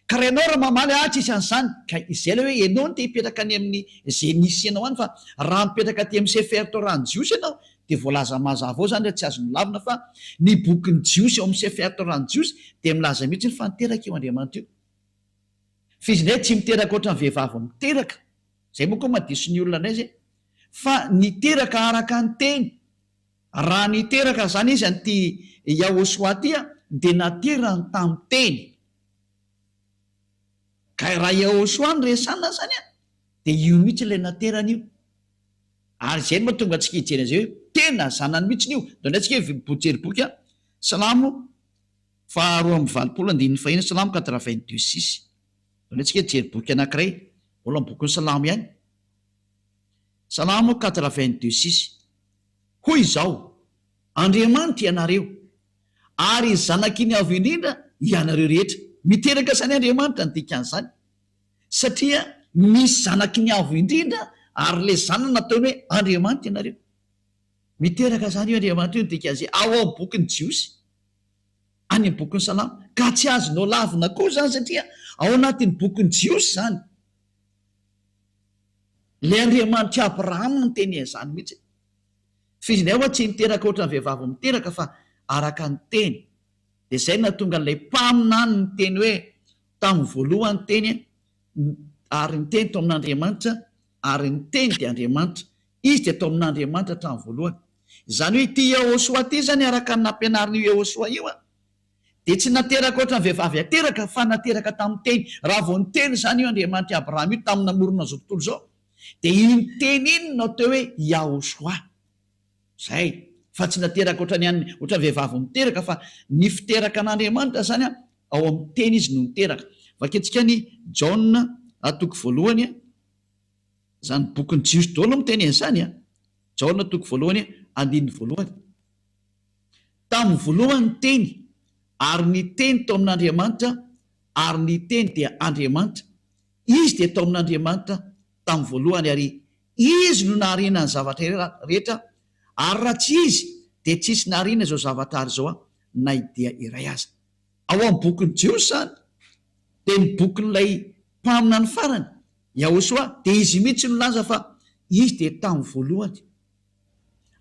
Ka raha ianao raha mamaly tsisy an'izany, ka izay ilay hoe ianao no te hipetraka any amin'ny izay nisy ianao any, fa raha mipetraka aty amin'ny Sefer Torah-ny Jiosy ianao dia voalaza mazava ao zany, tsy azo milavina fa ny bokin'ny Jiosy ao amin'ny Sefer Torah-ny Jiosy dia milaza mihitsy fa niteraka io Andriamanitra io. Fizinay tsy miteraka ohatra ny vehivavy miteraka. Zay moa koa madiso ny olona indray zay. Fa niteraka araka ny teny. Raha niteraka zany izy an'ity Yahosoa ty dia naterany tamin'ny teny. Ka raha Yahosoa ny resana zany dia io mihitsy ilay naterany io. Ary izay no mahatonga antsika hijery an'izay hoe tena zanany mihitsy io. Donay antsika bojery boky Salamo 2:20, Salamo 82:6. Donay antsika hijery boky anankiray. Ola amin'ny bokin'ny Salamo ihany. Salamo 82:6. Hoy izao, Andriamanitra ianareo, ary zanaky ny avo indrindra ianareo rehetra. Miteraka zany Andriamanitra ny dikan'izany. Satria misy zanaky ny avo indrindra ary le zanany nataony hoe Andriamanitra ianareo. Miteraka zany io Andriamanitra io ny dikan'izay ao amin'ny bokin'ny Jiosy, any amin'ny bokin'ny Salamo. Ka tsy azonao lavina koa zany satria ao anatin'ny bokin'ny Jiosy zany. Le Andriamanitra Abrahama ny teny izany mihitsy. Fizinay hoa tsy niteraka ohatra ny vehivavy miteraka fa araka ny teny. Dia izay nahatonga ilay mpaminany ny teny hoe tamin'ny voalohany teny ary ny teny tao amin'Andriamanitra ary ny teny dia Andriamanitra. Izy dia tao amin'Andriamanitra hatramin'ny voalohany. Izany hoe ity Yehosoa ity zany araka ny nampianarin'io Yehosoa io dia tsy nateraka oatra ny vehivavy ateraka fa nateraka tamin'ny teny. Raha vao ny teny zany io Andriamanitra Abraham io tamin'ny namorona zao tontolo zao, dia iny teny iny no atao hoe Yehosoa. Zay fa tsy nateraka oatra vehivavy miteraka, fa ny fiteraka an'Andriamanitra zany ao amin'ny teny izy no niteraka. Vaketsika ny Jaona atoko voalohany zany boky ny jiosy daholo miteny an'izany Jaona atoko voalohany andininy voalohany. Tamin'ny voalohany teny, ary ny teny tao amin'Andriamanitra, ary ny teny dia Andriamanitra. Izy dia tao amin'Andriamanitra tamin'ny voalohany, ary izy no nahariana ny zavatra rehetra, ary raha tsy izy dia tsisy nahariana izao zavatra ary zao na idea iray aza. Ao amin'ny bokyny jiosy zany dia ny bokin'ilay mpamina ny farany Yehosoa, dia izy mihitsy no laza fa izy dia tamin'ny voalohany,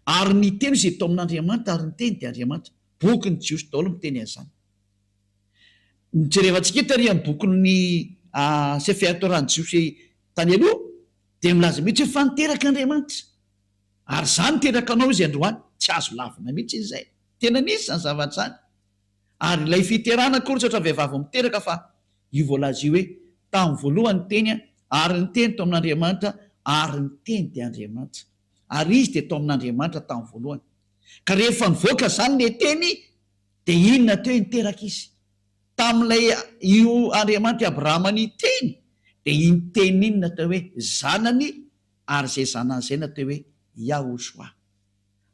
ary ny teny izay tao amin'Andriamanitra, ary ny teny dia Andriamanitra. Bokyny jiosy daholo miteny an'izany. Jerevantsika tary amin'ny bokin'ny Sefer Torah-ny jiosy tany aloha dia milaza mihitsy fa niteraka Andriamanitra, ary zany niteraka anao izy androany, tsy azo lavina mihitsy izy zay. Tena nisy zany zavatra zany. Ary ilay fiterana kory tsy oatra vehivavy miteraka, fa io voalaza io hoe tamin'ny voalohany teny, ary ny teny tao amin'Andriamanitra, ary ny teny dia Andriamanitra, ary izy dia tao amin'Andriamanitra tamin'ny voalohany. Ka rehefa nivoaka zany le teny, dia inona teo niteraka izy tamin'ilay io Andriamanitra Abrahama ny teny, dia iny teny iny natao hoe zanany, ary zay zanan'izay natao hoe Yehosoa.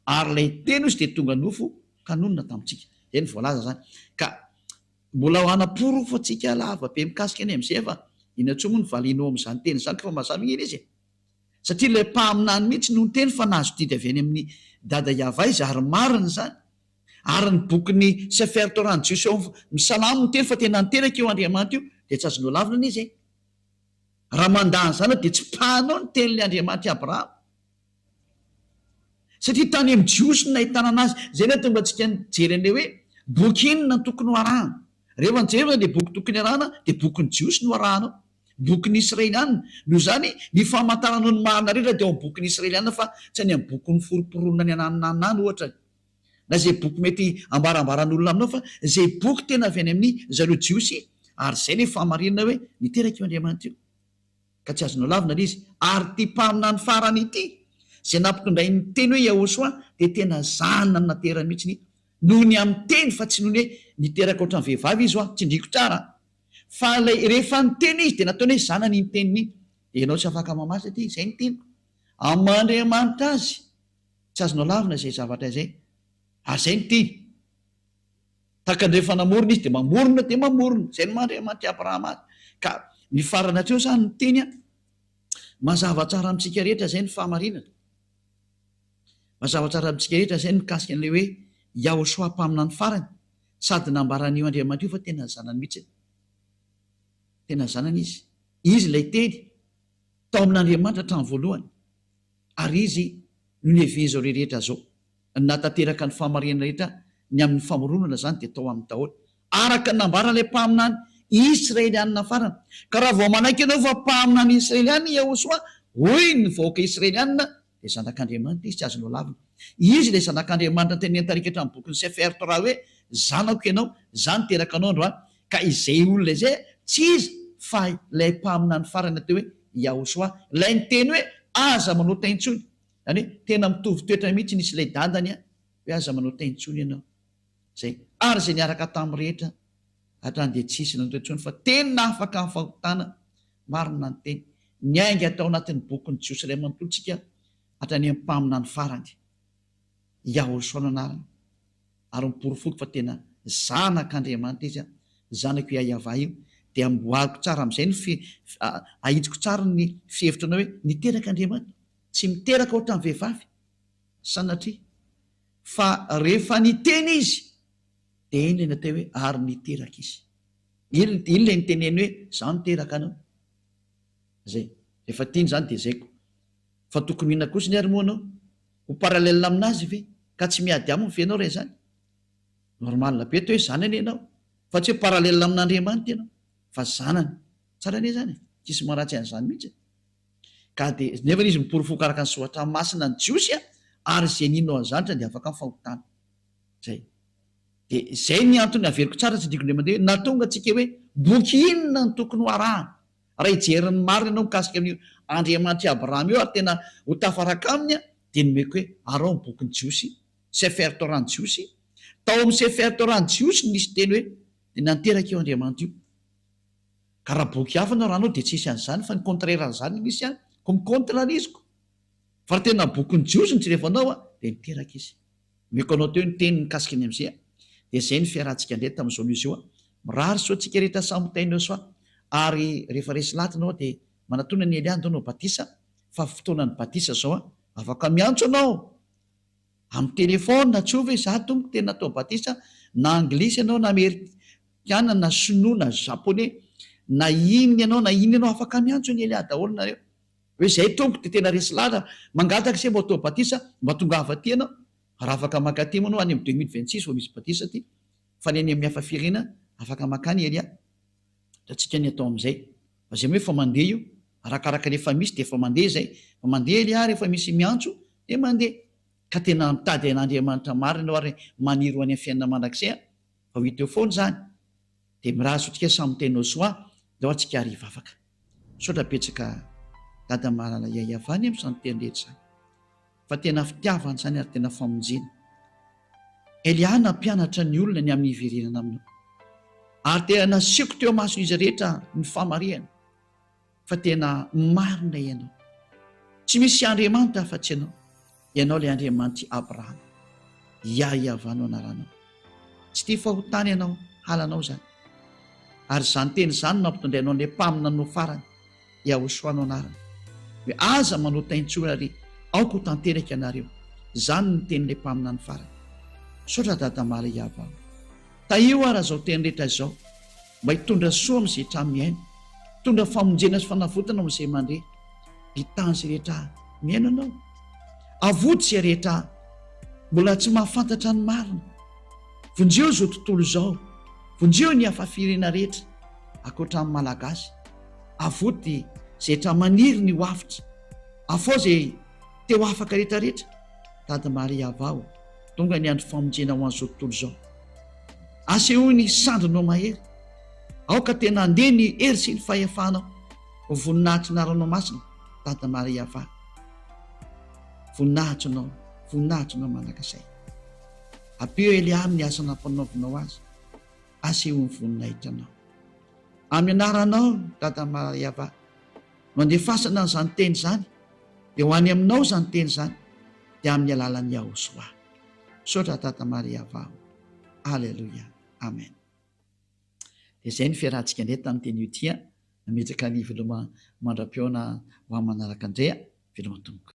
Ary ilay teny izy dia tonga nofo ka nonona tamintsika. Zay ny voalaza zany. Ka mbola ho hanaporo fa tsika lava be mikasika any amin'izay, fa inatsoa moa ny valinao amin'izany teny zany, fa mazava iny izy satria ilay mpaminany mihitsy no ny teny fa nahazo didy avy any amin'ny dada Yahva izy, ary marina zany. Ary ny bokyny Sefer Torah-ny jiosy ao misalamo ny teny fa tena niteraka io Andriamanitra io, dia tsy azonao lavina ny izy. Raha mandany zany dia tsy pahanao ny teny'ilay Andriamanitra Abrahama, satria tany amin'ny jiosy no nahitana anazy. Zay ny tonga antsika nijery an'ilay hoe boky inona no tokony ho arahana. Rehefa nijery dia boky tokony arahana dia bokyny jiosy no arahanao, bokyny Israelianina. Noho izany ny famantaranao ny marina rehetra dia ao amin'ny bokyny Israelianina, fa tsy any amin'ny bokyny foroporonina ny anananany ohatra, na zay boky mety ambarambaran'olona aminao, fa zay boky tena avy any amin'ny zareo jiosy. Ary zay ny fahamarinana hoe niteraka io Andriamanitra io, ka tsy azonao lavina izy. Ary ty mpamina ny farany ity, zay nampitondray ny teny hoe Yehosoa, dia tena zanany naterany mihitsy noho ny amin'ny teny, fa tsy noho ny hoe niteraka ohatran'ny vehivavy izy tsy ndriko tsara, fa rehefa ny teny izy dia nataony hoe zanany ny teniny. Dia ianao tsy afaka mamaly aty, zay ny teniko amin'Andriamanitra azy, tsy azonao lavina zay zavatra izay. Ary zay ny teny taka ny rehefa namorona izy dia mamorona, zay ny Andriamanitra Abrahama azy. Ka ny farana atreo zany ny teny mazava tsara amintsika rehetra. Zay ny fahamarinana, mazava tsara amintsika rehetra. Zay ny mikasika an'ilay hoe Yehosoa mpamina ny farany, sady nambaran'io Andriamanitra io fa tena zanany mihitsy, tena zanany izy. Izy ilay teny tao amin'Andriamanitra hatramin'ny voalohany, ary izy no niheve izao rehetra zao, natateraka ny fahamarinana rehetra ny amin'ny famoronana zany dia tao amin'ny daholo, araka nambara ilay mpaminany Israelianina farana. Ka raha vao manaiky ianao fa mpaminany Israelianina Yehosoa, hoy ny vahoaka Israelianina, dia zanak'Andriamanitra izy, tsy azonao lavina. Izy ilay zanak'Andriamanitra teny tarika hatramin'ny bokyny Sefer Torah hoe zanako ianao, zany teraka anao androany. Ka izay olona izay tsy izy fa ilay mpaminany farana natao hoe Yehosoa, ilay ny teny hoe aza manao taintsony. Zany hoe tena mitovy toetra mihitsy nisy ilay dadany hoe aza manao taintsony ianao, zay. Ary zay niaraka tamin'ny rehetra hatrany dia tsisy nanao taintsony, fa tena afaka amin'ny fahotana marina ny teny. Ny ainga atao anatin'ny bokyny jiosy iray manontolontsika hatrany amin'ny mpamina ny farany Yehosoa nanarana, ary miporofoky fa tena zanak'Andriamanitra izy, zanako Yahva io. Dia amboariko tsara amin'izay ny ahitsiko tsara ny fihevitra anao hoe niteraka Andriamanitra, tsy miteraka ohatran'ny vehivavy sanatria, fa rehefa niteny izy dia iny lay natao hoe ary niteraka izy. Iny lay niteneny hoe zaho niteraka anao, zay. Rehefa tiany zany dia zaiko. Fa tokony inona kosa ny ary moa anao ho paralelina aminazy ve, ka tsy miady aminy ve ianao ray zany? Normalina be teo hoe zanany ianao, fa tsy hoe paralelina amin'Andriamanitra ianao, fa zanany. Tsara ane zany, tsisy maratsy an'izany mihitsy. ka de nefa izy miporofoka araka ny soatra masina ny jiosy ary zay ninao anzanitra de afaka mifahotana zay de zay ny antony averiko tsara tsy diko ndemandeha hoe natonga atsika hoe boky inona ny tokony ho arahana raha ijerin'ny marina anao mikasika amin'ny andriamanitra abrahama eo ary tena ho tafaraka aminy de nomeko hoe arao ny bokyny jiosy sefer torany jiosy tao amin'ny sefer torany jiosy nisy teny hoe de nanteraka eo andriamanitra io ka raha boky hafanao raha anao de tsisy an'zany fa ny contraire an'zany nisy any ko micontrariziko fa raha tena bokyny jiosy ny jirefanao de niteraka izy meko anao teo ny teny mikasika ny am'zay de zay ny fiarahantsika ndray tam'izao misy io mirary so tsika rehetra samitainao soa ary rehefa resy latinao de manatona ny eliany dao nao batisa fa fotoanany batisa zao afaka miantso anao amin'ny telefona na tsova za tomko tena atao batisa na anglisy anao na amerikana na sinoa na japonais na iny ianao na iny ianao afaka miantso ny eliany daholo nareo hoe zay tomko de tena resy lata mangataka se mba atao batisa mba tonga avaty anao raha afaka makatemo anao any am 2026 vo misy batisa ty fa ny any amin'ny hafa firena afaka makany elia da tsika ny atao am'izay fa zay hoe fa mandeha io arakaraka rehefa misy de fa mandeha zay fa mandeha elia rehefa misy miantso de mandeha ka tena mitady an'andriamanitra marina anao ary maniry ho any amin'ny fiainana mandrakizay fa ho hita eo foany zany de miraha sotsika samy tenao soa dao atsika ariva afaka sotra petsaka dada mahalala iaiavany am'izany teny rehetra zany fa tena fitiavany zany ary tena famonjena eliana mpianatra ny olona ny amin'ny iverenana aminao ary tena nasiako teo masony izy rehetra ny famarihana fa tena marina ianao tsy misy andriamanitra afa-tsy ianao le andriamanitra abrahama iaiavanao anaranao tsy tia fahotany ianao halanao zany ary zany teny zany nampitondrainao an'le mpamina no farany iahosoanao anarana hoe aza manotaintsona ary aoko ho tanteraka ianareo zany ny tenyle mpamina ny farany sotra dada mala iavao taio ara zao teny rehetra zao mba hitondra soa am'izay tramiaina hitondra famonjena sy fanavotana am'izay mandre hitany zay rehetra miainanao avoty zay rehetra mbola tsy mahafantatra ny marina vonjeo zao tontolo zao vonjeo ny afafirena rehetra akoatran'ny malagasy avoty zay tra maniry ny hoafitra afao zay teo afaka rehetrarehetra dada maria avao tonga ny andro famonjena ho an'izao tontolo zao aseho ny sandrinao mahery aoka tena andeha ny hery sy ny fahefanao ho voninahitry naranao masina dada maria ava voninahitrinao manakasay apeo eliamy ny asa nampanaovinao azy aseho ny voninahitranao amin'ny anaranao dada maria ava no andefasana n'izany teny zany de ho any aminao zany teny zany de amin'ny alalan'ny ahosoa sotra dada maria avao alleloia amen de zay ny fiarahantsika ndray tamin'ny teny io tia nametraka ny veloma mandra-peona ho amin'ny manaraka indray veloma tomoko